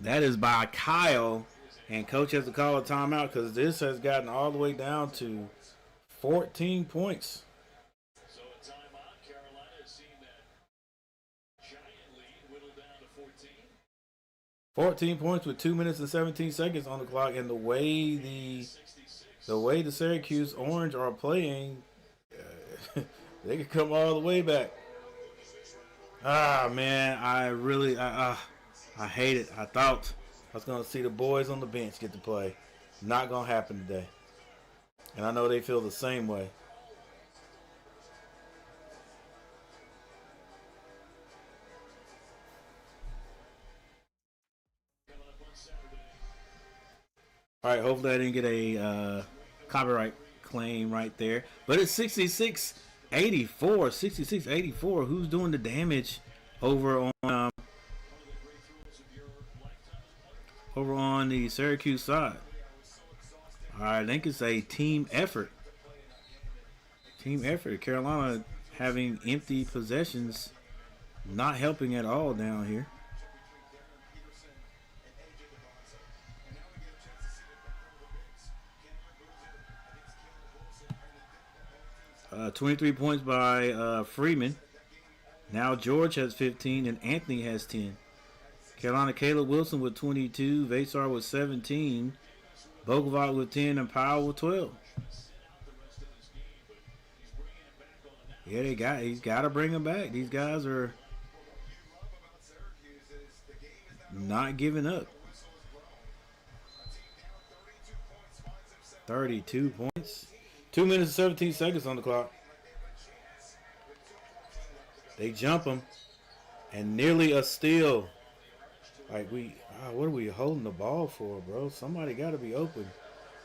That is by Kyle. And coach has to call a timeout because this has gotten all the way down to 14 points. So a timeout. 14 points with 2 minutes and 17 seconds on the clock, and the way the Syracuse Orange are playing, they could come all the way back. Ah, man, I hate it. I thought I was going to see the boys on the bench get to play. Not going to happen today. And I know they feel the same way. All right, hopefully I didn't get a copyright claim right there. But it's 66-84. 66-84. Who's doing the damage over on the Syracuse side? All right, I think it's a team effort. Team effort. Carolina having empty possessions, not helping at all down here. 23 points by Freeman. Now George has 15 and Anthony has 10. Carolina, Caleb Wilson with 22, Vasar with 17, Bogovac with 10, and Powell with 12. Yeah, he's got to bring them back. These guys are not giving up. 32 points. 2 minutes and 17 seconds on the clock. They jump him. And nearly a steal. Like, what are we holding the ball for, bro? Somebody got to be open.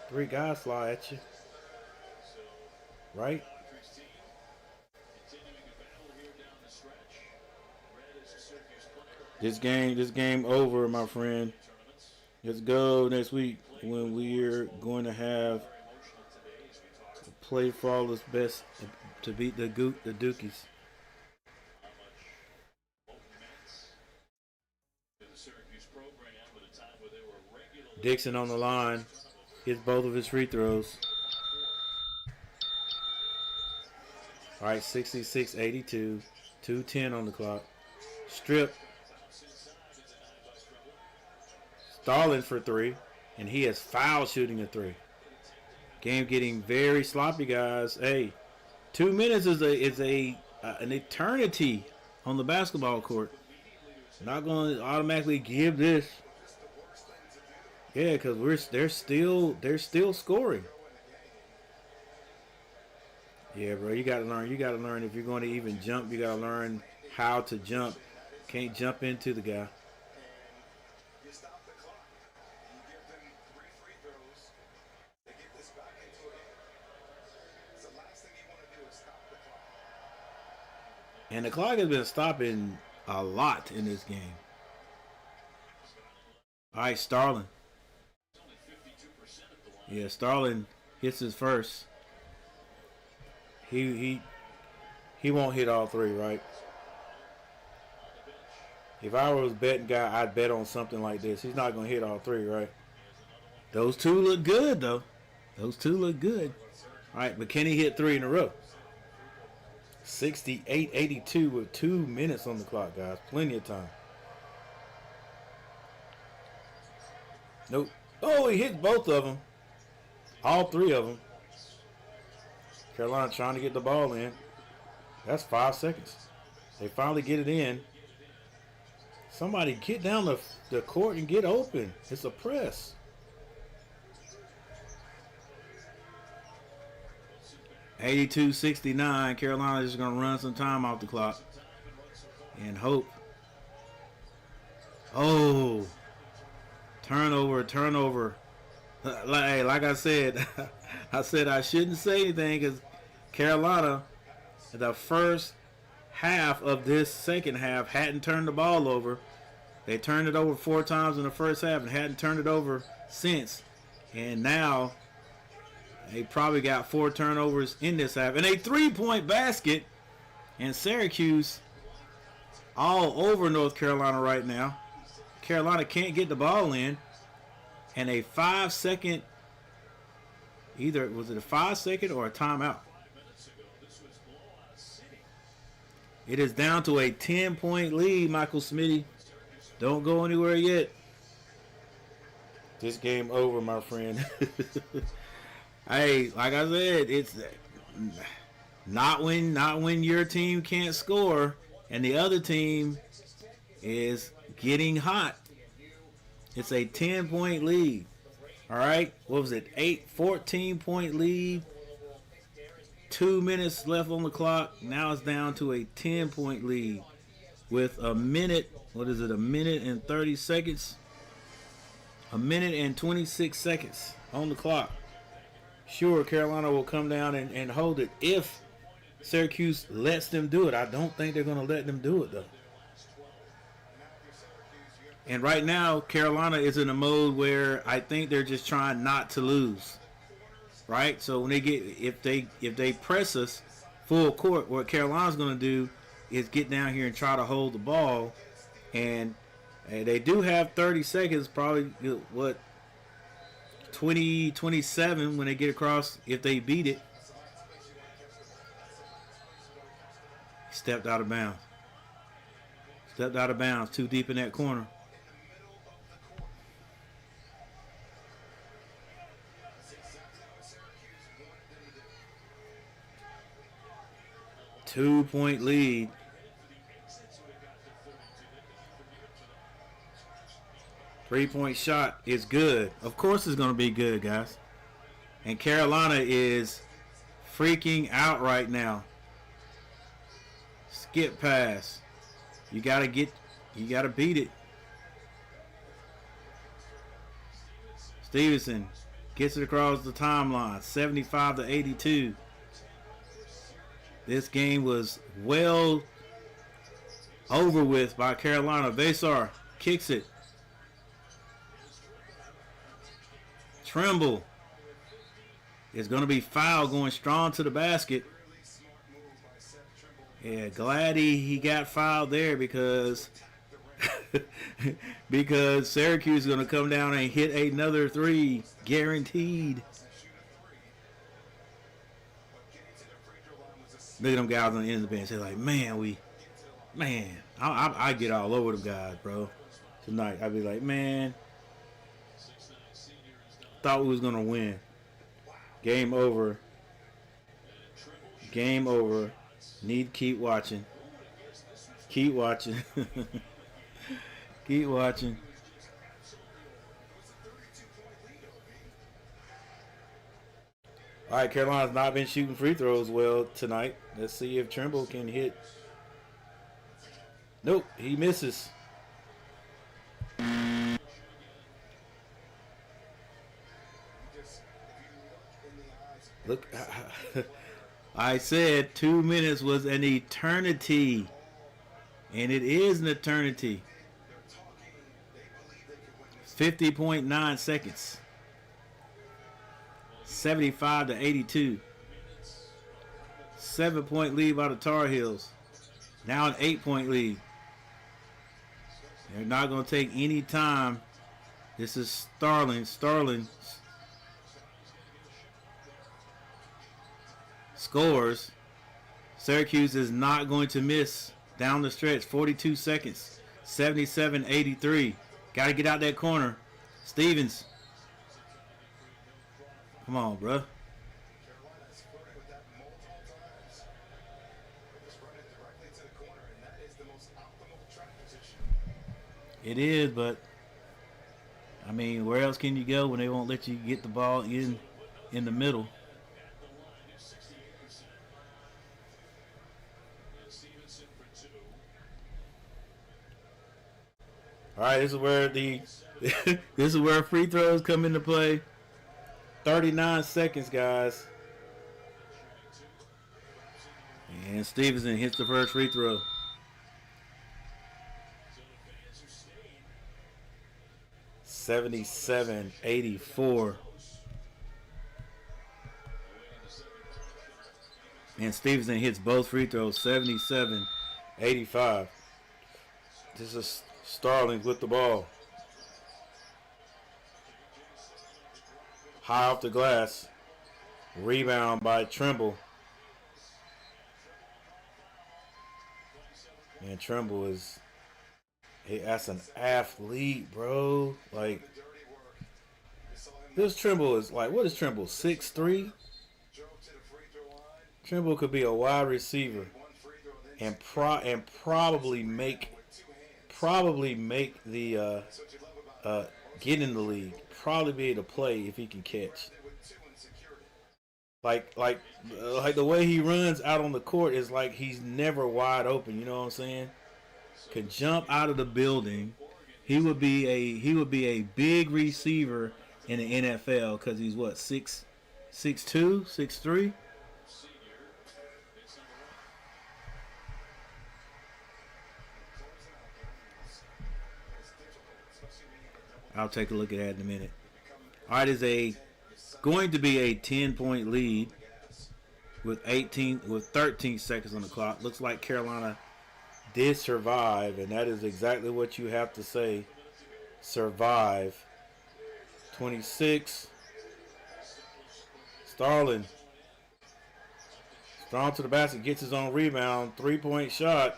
3 guys fly at you. Right? This game over, my friend. Let's go next week when we're going to have play flawless best to beat the Dukies. Dixon on the line, hits both of his free throws. All right, 66-82, 2:10 on the clock. Strip. Starlin for 3, and he is foul shooting a 3. Game getting very sloppy, guys. Hey, 2 minutes is an eternity on the basketball court. Not going to automatically give this. Yeah, because they're still scoring. Yeah, bro, you got to learn. You got to learn if you're going to even jump. You got to learn how to jump. Can't jump into the guy. And the clock has been stopping a lot in this game. All right, Starlin. Yeah, Starlin hits his first. He won't hit all 3, right? If I was a betting guy, I'd bet on something like this. He's not going to hit all 3, right? Those 2 look good, though. Those 2 look good. All right, but can he hit 3 in a row? 68-82 with 2 minutes on the clock, guys. Plenty of time. Nope. Oh, he hit both of them. All 3 of them. Carolina trying to get the ball in. That's 5 seconds. They finally get it in. Somebody get down the court and get open. It's a press. 82-69. Carolina is going to run some time off the clock and hope. Oh, turnover. Like I said, I said I shouldn't say anything because Carolina, the first half of this second half, hadn't turned the ball over. They turned it over 4 times in the first half and hadn't turned it over since. And now they probably got 4 turnovers in this half. And a 3-point basket. And Syracuse all over North Carolina right now. Carolina can't get the ball in. And a 5-second, either was it a 5-second or a timeout? It is down to a 10-point lead, Michael Smitty. Don't go anywhere yet. This game over, my friend. Hey, like I said, it's not when your team can't score and the other team is getting hot. It's a 10-point lead. All right, what was it? 14-point lead. 2 minutes left on the clock. Now it's down to a 10-point lead with a minute. What is it? A minute and 30 seconds. A minute and 26 seconds on the clock. Sure, Carolina will come down and hold it if Syracuse lets them do it. I don't think they're going to let them do it, though. And right now, Carolina is in a mode where I think they're just trying not to lose. Right? So when they get, if they press us full court, what Carolina's going to do is get down here and try to hold the ball. And they do have 30 seconds, probably, what, 20, 27 when they get across, if they beat it. Stepped out of bounds. Stepped out of bounds, too deep in that corner. Two-point lead. Three-point shot is good. Of course it's going to be good, guys. And Carolina is freaking out right now. Skip pass. You got to beat it. Stevenson gets it across the timeline. 75-82. This game was well over with by Carolina. Vasar kicks it. Trimble is going to be fouled, going strong to the basket. Yeah, glad he got fouled there because because Syracuse is going to come down and hit another three, guaranteed. Look at them guys on the end of the bench. They're like, man, I get all over them guys, bro. Tonight, I'd be like, man, thought we was going to win. Game over. Game over. Need to keep watching. Keep watching. Keep watching. All right, Carolina's not been shooting free throws well tonight. Let's see if Trimble can hit. Nope, he misses. Look, I said 2 minutes was an eternity. And it is an eternity. 50.9 seconds. 75-82. 7-point lead by the Tar Heels. Now an 8-point lead. They're not going to take any time. This is Starling. Scores. Syracuse is not going to miss down the stretch. 42 seconds. 77-83. Got to get out that corner. Stevens. Come on, bro. Carolina's flirting with that multiple times. They just run it directly to the corner, and that is the most optimal track position. It is, but I mean, where else can you go when they won't let you get the ball in the middle? All right, this is where this is where free throws come into play. 39 seconds, guys. And Stevenson hits the first free throw. $77-84. And Stevenson hits both free throws. 77-85. This is Starling with the ball. High off the glass. Rebound by Trimble. Man, Trimble is... Hey, that's an athlete, bro. Like, This Trimble is like, what is Trimble? 6'3"? Drove to the free throw line. Trimble could be a wide receiver One free throw, then and probably make the that's what you love about get in the league. Probably be able to play if he can catch. it with 2 and secured it. Like the way he runs out on the court is like he's never wide open. You know what I'm saying? Could jump out of the building. He would be a big receiver in the NFL because he's what 6'2", 6'3". I'll take a look at that in a minute. All right, is going to be a 10-point lead with 13 seconds on the clock. Looks like Carolina did survive, and that is exactly what you have to say. Survive. 26. Starling. Strong to the basket, gets his own rebound. 3-point shot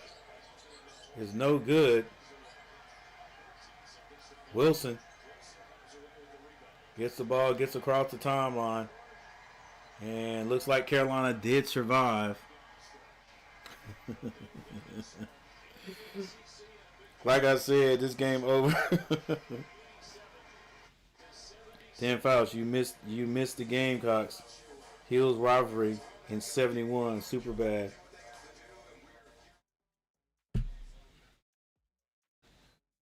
is no good. Wilson gets the ball, gets across the timeline, and looks like Carolina did survive. Like I said, this game over. 10 fouls. You missed the Gamecocks. Hills rivalry in 71. Super bad.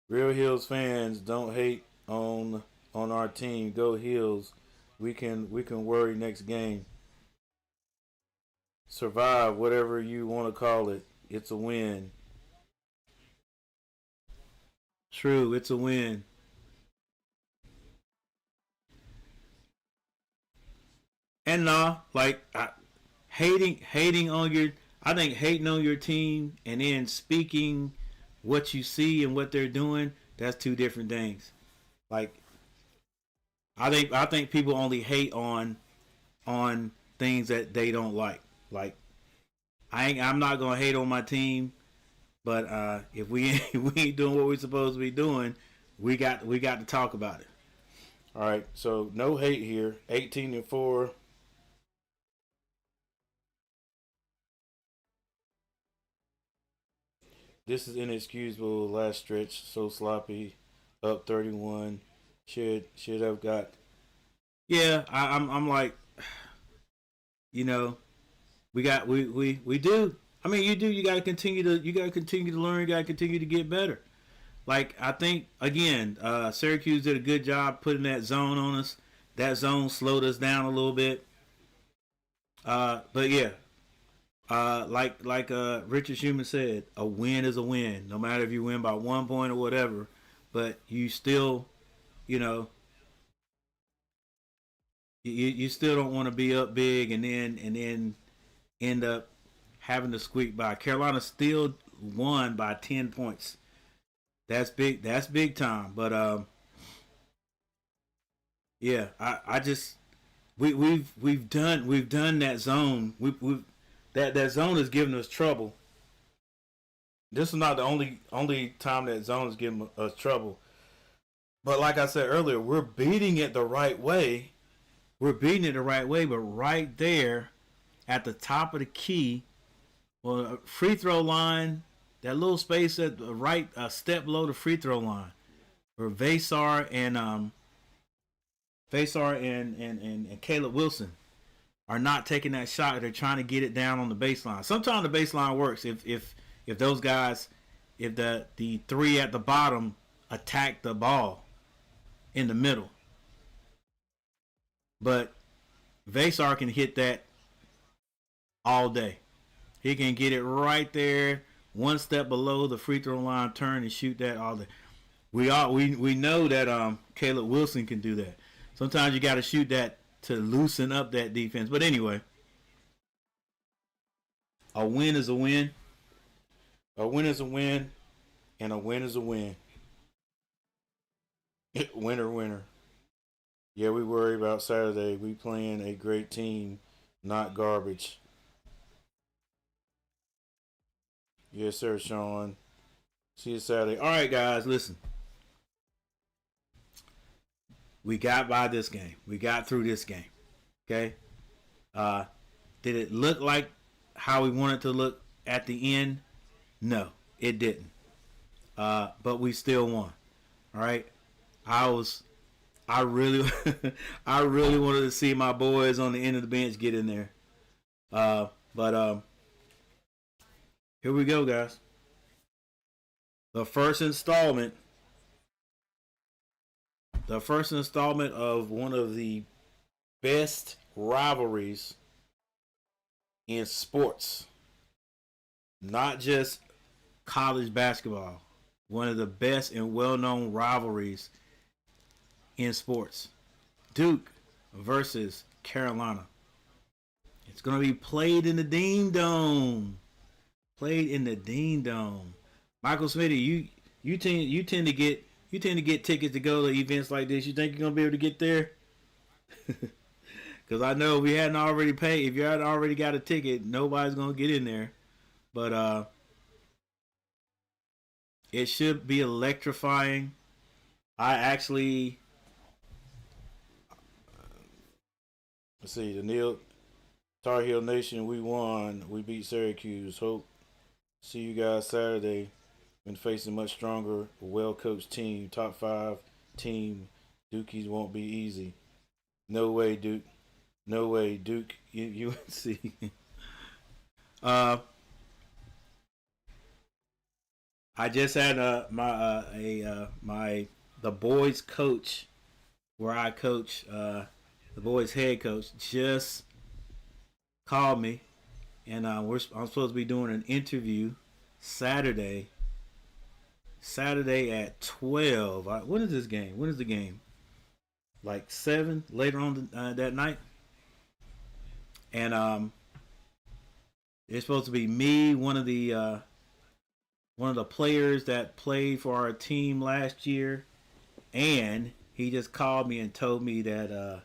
Real Hills fans, don't hate on our team. Go Hills. We can worry next game. Survive, whatever you want to call it. It's a win. True, it's a win. And hating on your team and then speaking what you see and what they're doing, that's two different things. Like, I think people only hate on things that they don't like. Like, I'm not gonna hate on my team, but if we ain't doing what we're supposed to be doing, we got to talk about it. All right, so no hate here. 18-4. This is inexcusable. Last stretch, so sloppy. Up 31. Should have got. Yeah, I'm like, we do. I mean, you do. You gotta continue to learn. You gotta continue to get better. Like, I think again, Syracuse did a good job putting that zone on us. That zone slowed us down a little bit. But yeah. Like Richard Schumann said, a win is a win, no matter if you win by 1 point or whatever. But you still, you still don't want to be up big and then end up having to squeak by. Carolina still won by 10 points. That's big. That's big time. But yeah, I just we've done that zone. That zone is giving us trouble. This is not the only time that zone is giving us trouble. But like I said earlier, we're beating it the right way. But right there at the top of the key, well, free throw line, that little space at the right, step below the free throw line, where Vasar and Caleb Wilson are not taking that shot. They're trying to get it down on the baseline. Sometimes the baseline works if those guys, if the three at the bottom attack the ball in the middle. But Vasar can hit that all day. He can get it right there, one step below the free throw line, turn and shoot that all day. We know that Caleb Wilson can do that. Sometimes you got to shoot that to loosen up that defense. But anyway, a win is a win. A win is a win, and a win is a win. Winner, winner. Yeah, we worry about Saturday. We playing a great team, not garbage. Yes, sir, Sean. See you Saturday. All right, guys, listen. We got by this game. We got through this game. Okay. Did it look like how we wanted to look at the end? No, it didn't. But we still won. All right. I really, I really wanted to see my boys on the end of the bench get in there. But here we go, guys. The first installment of one of the best rivalries in sports. Not just college basketball. One of the best and well-known rivalries in sports. Duke versus Carolina. It's going to be played in the Dean Dome. Michael Smitty, you tend to get tickets to go to events like this. You think you're going to be able to get there? Because I know if you hadn't already paid, if you hadn't already got a ticket, nobody's going to get in there. But it should be electrifying. Let's see, the Tar Heel Nation, we won. We beat Syracuse. Hope see you guys Saturday. Been facing much stronger, well-coached team. Top 5 team. Dukies won't be easy. No way, Duke. No way, Duke. UNC. I just had the boys coach, where I coach, the boys head coach, just called me, and I'm supposed to be doing an interview Saturday at 12. When is this game? When is the game? Like 7 later on that night, and it's supposed to be me, one of the players that played for our team last year, and he just called me and told me that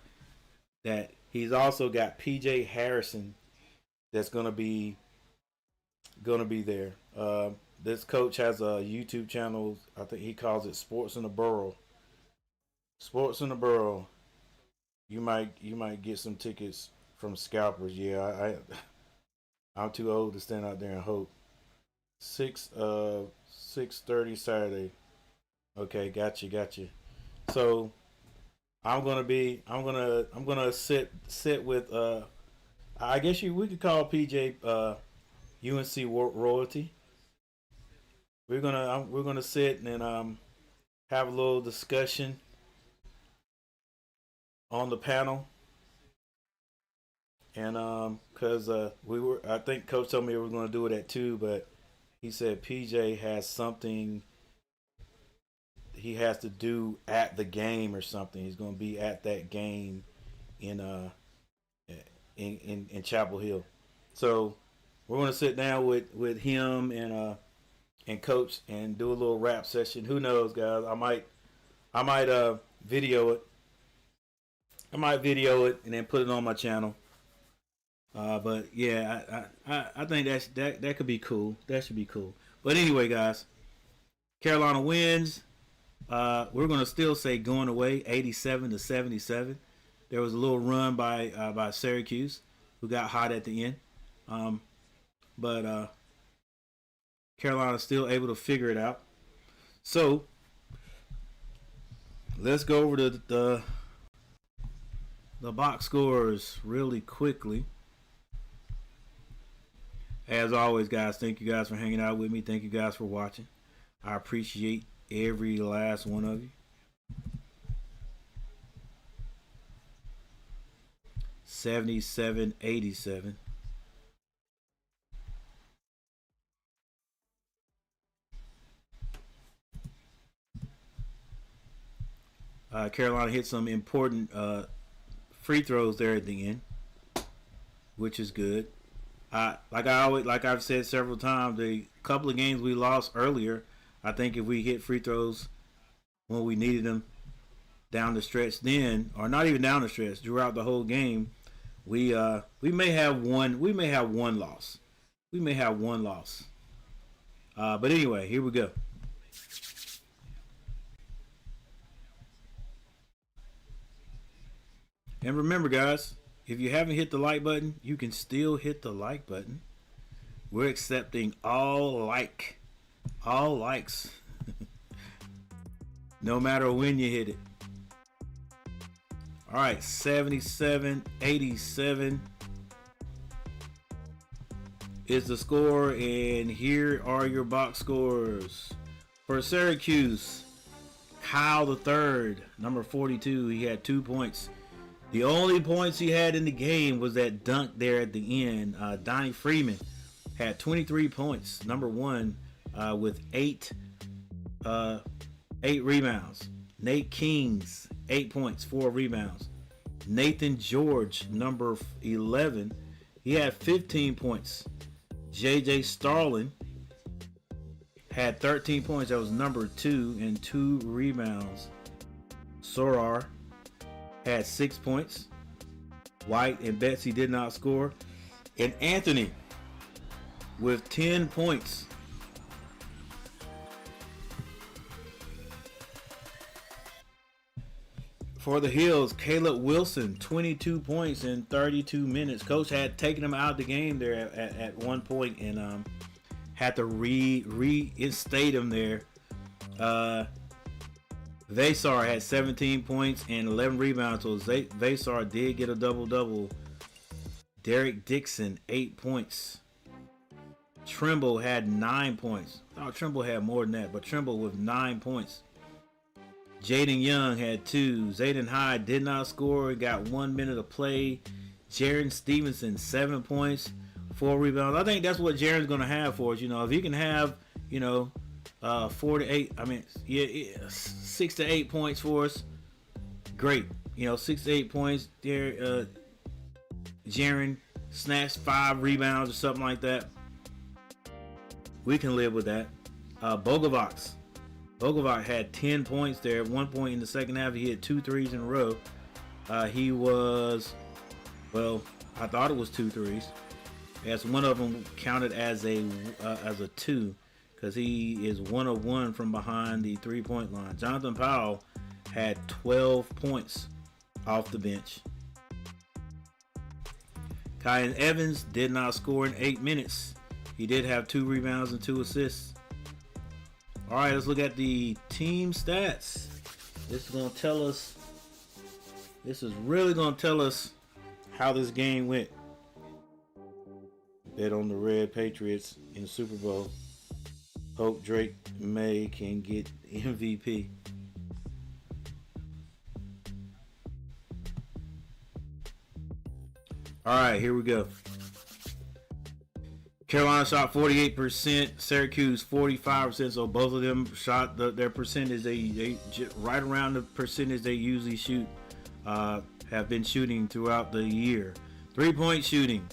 he's also got PJ Harrison that's gonna be there. This coach has a YouTube channel. I think he calls it Sports in the Borough. Sports in the Borough. You might get some tickets from scalpers. Yeah, I'm too old to stand out there and hope. 6:30 Saturday. Okay, got you. So I'm gonna sit with I guess we could call PJ UNC royalty. We're gonna sit and have a little discussion on the panel, and because I think Coach told me we were gonna do it at 2, but he said PJ has something he has to do at the game or something. He's going to be at that game in Chapel Hill. So we're going to sit down with him and Coach and do a little rap session. Who knows, guys? I might video it. I might video it and then put it on my channel. But yeah, I think that could be cool. That should be cool. But anyway, guys, Carolina wins. We're gonna still say going away, 87-77. There was a little run by Syracuse, who got hot at the end. But Carolina's still able to figure it out. So let's go over to the box scores really quickly. As always, guys, thank you guys for hanging out with me. Thank you guys for watching. I appreciate every last one of you. 77-87. Carolina hit some important free throws there at the end, which is good. Like I've said several times, the couple of games we lost earlier, I think if we hit free throws when we needed them down the stretch then, or not even down the stretch, throughout the whole game, we may have one loss. But anyway, here we go. And remember, guys, if you haven't hit the like button, you can still hit the like button. We're accepting all likes, no matter when you hit it. All right, 77-87 is the score, and here are your box scores. For Syracuse, Kyle III, number 42, he had 2 points. The only points he had in the game was that dunk there at the end. Donnie Freeman had 23 points, number 1, with 8 rebounds. Nate Kings, 8 points, 4 rebounds. Nathan George, number 11, he had 15 points. JJ Starlin had 13 points. That was number 2 and 2 rebounds. Sorar had 6 points. White and Betsy did not score. And Anthony with 10 points. For the Hills, Caleb Wilson, 22 points in 32 minutes. Coach had taken him out of the game there at one point and had to reinstate him there. Vasar had 17 points and 11 rebounds, so Vasar did get a double-double. Derek Dixon, 8 points. Trimble had 9 points. I thought Trimble had more than that, but Trimble with 9 points. Jaden Young had 2. Zayden Hyde did not score. Got 1 minute of play. Jaron Stevenson, 7 points, 4 rebounds. I think that's what Jaron's going to have for us. You know, if he can have, 4 to 8, 6 to 8 points for us, great. 6 to 8 points there. Jaron snatched 5 rebounds or something like that. We can live with that. Bogovac had 10 points there. At one point in the second half, he hit 2 threes in a row. He was, I thought it was 2 threes. As one of them counted as a 2, because he is 1 of 1 from behind the 3-point line. Jonathan Powell had 12 points off the bench. Kyan Evans did not score in 8 minutes. He did have 2 rebounds and 2 assists. All right, let's look at the team stats. This is really going to tell us how this game went. Bet on the Red Patriots in the Super Bowl. Hope Drake May can get MVP. All right, here we go. Carolina shot 48%, Syracuse 45%. So both of them shot their percentage. They right around the percentage they usually shoot. Have been shooting throughout the year. 3-point shooting.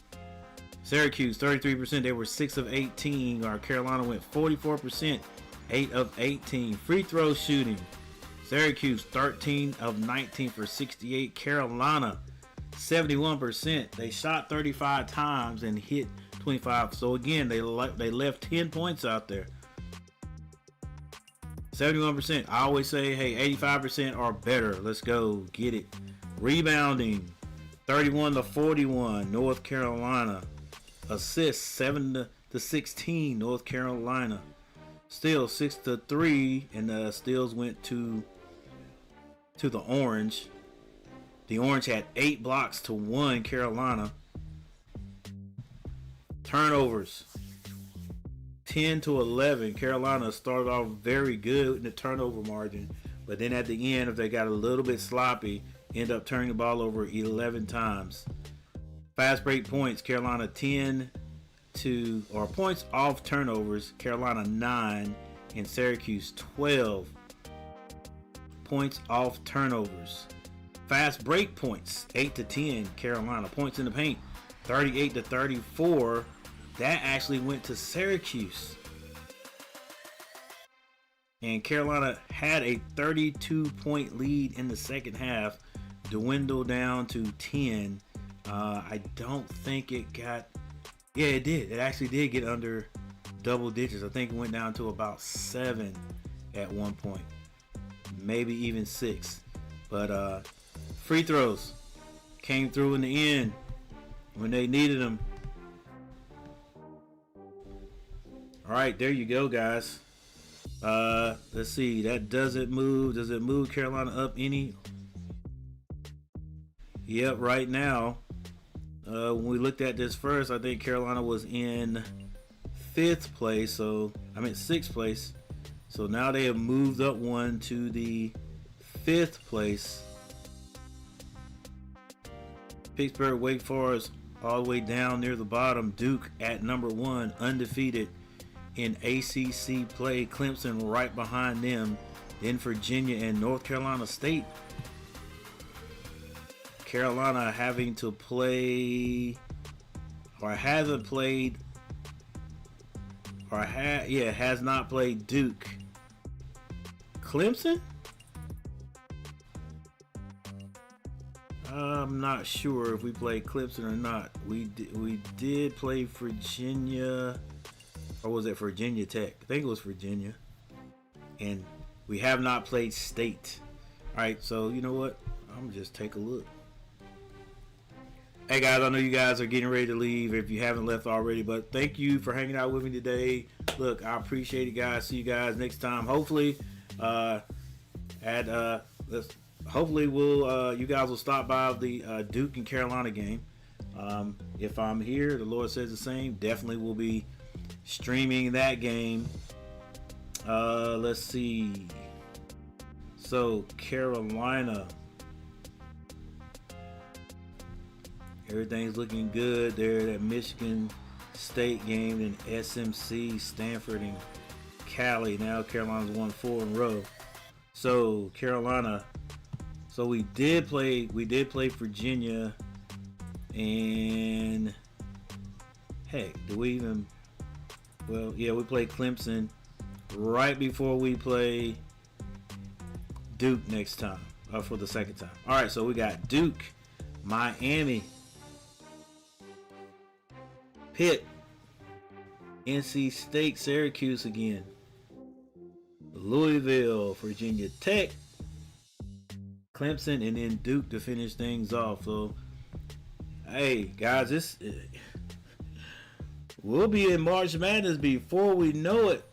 Syracuse 33%. They were 6 of 18. Our Carolina went 44%, 8 of 18. Free throw shooting. Syracuse 13 of 19 for 68. Carolina 71%. They shot 35 times and hit 25. So again, they left 10 points out there. 71%. I always say, hey, 85% or better. Let's go get it. Rebounding 31 to 41, North Carolina. Assists 7 to 16, North Carolina. Steals 6 to 3, and the steals went to the Orange. The Orange had 8 blocks to 1, Carolina. Turnovers 10 to 11. Carolina started off very good in the turnover margin, but then at the end, if they got a little bit sloppy, end up turning the ball over 11 times. Fast break points, Carolina 10 to, or points off turnovers, Carolina 9 and Syracuse 12 points off turnovers. Fast break points 8 to 10, Carolina. Points in the paint 38 to 34. That actually went to Syracuse. And Carolina had a 32-point lead in the second half, dwindled down to 10. I don't think it got, yeah, it did. It actually did get under double digits. I think it went down to about 7 at one point, maybe even 6. But free throws, came through in the end when they needed them. All right, there you go, guys. Let's see. That doesn't move. Does it move Carolina up any? Yep, right now. When we looked at this first, I think Carolina was in 5th place. So I meant 6th place. So now they have moved up one to the 5th place. Pittsburgh, Wake Forest, all the way down near the bottom. Duke at number 1, undefeated in ACC play. Clemson right behind them. Then Virginia and North Carolina State. Carolina having to play, or hasn't played, or has not played Duke. Clemson? I'm not sure if we played Clemson or not. We did play Virginia, or was it Virginia Tech? I think it was Virginia. And we have not played State. All right, so you know what? I'm gonna just take a look. Hey guys, I know you guys are getting ready to leave if you haven't left already, but thank you for hanging out with me today. Look, I appreciate it, guys. See you guys next time. Hopefully, hopefully you guys will stop by the Duke and Carolina game. If I'm here, the Lord says the same. Definitely will be streaming that game. Let's see. So Carolina. Everything's looking good there. That Michigan State game, and SMC, Stanford, and Cali. Now Carolina's won 4 in a row. So Carolina. So we did play Virginia, and heck, did we even? Well, yeah, we played Clemson right before we play Duke next time, for the second time. All right, so we got Duke, Miami, Pitt, NC State, Syracuse again, Louisville, Virginia Tech, Clemson, and then Duke to finish things off. So, hey guys, we'll be in March Madness before we know it.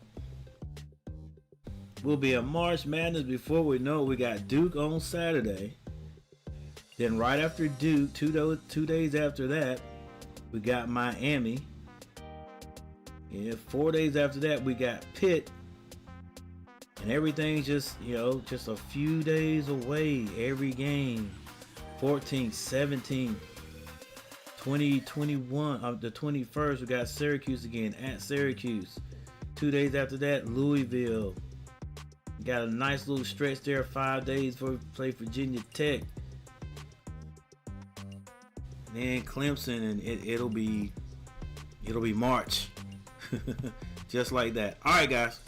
We'll be in March Madness before we know it. We got Duke on Saturday. Then right after Duke, 2 days after that, we got Miami. And 4 days after that, we got Pitt. And everything's just a few days away. Every game. 14, 17, 20, 21. The 21st, we got Syracuse again at Syracuse. 2 days after that, Louisville. Got a nice little stretch there. 5 days before we play Virginia Tech. And then Clemson, and it'll be March. Just like that. All right, guys.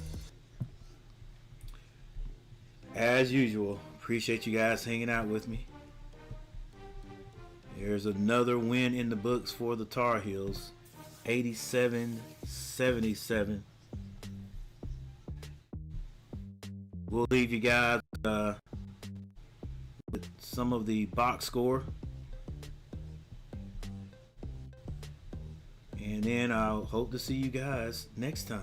As usual, appreciate you guys hanging out with me. There's another win in the books for the Tar Heels. 87-77. We'll leave you guys with some of the box score. And then I'll hope to see you guys next time.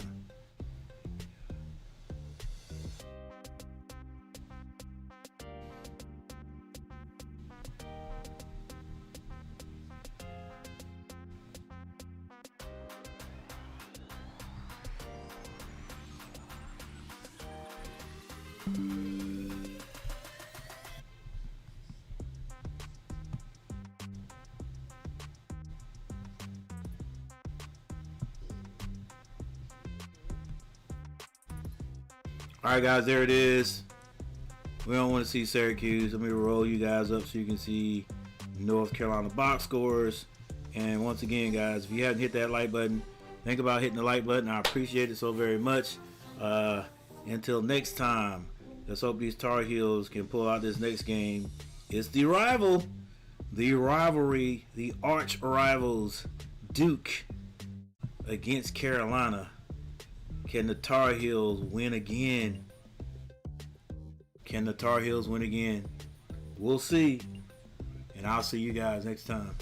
Alright guys, there it is. We don't want to see Syracuse. Let me roll you guys up so you can see North Carolina box scores. And once again guys, if you haven't hit that like button, think about hitting the like button. I appreciate it so very much. Until next time, let's hope these Tar Heels can pull out this next game. It's the rivalry, the arch rivals, Duke against Carolina. Can the Tar Heels win again? Can the Tar Heels win again? We'll see. And I'll see you guys next time.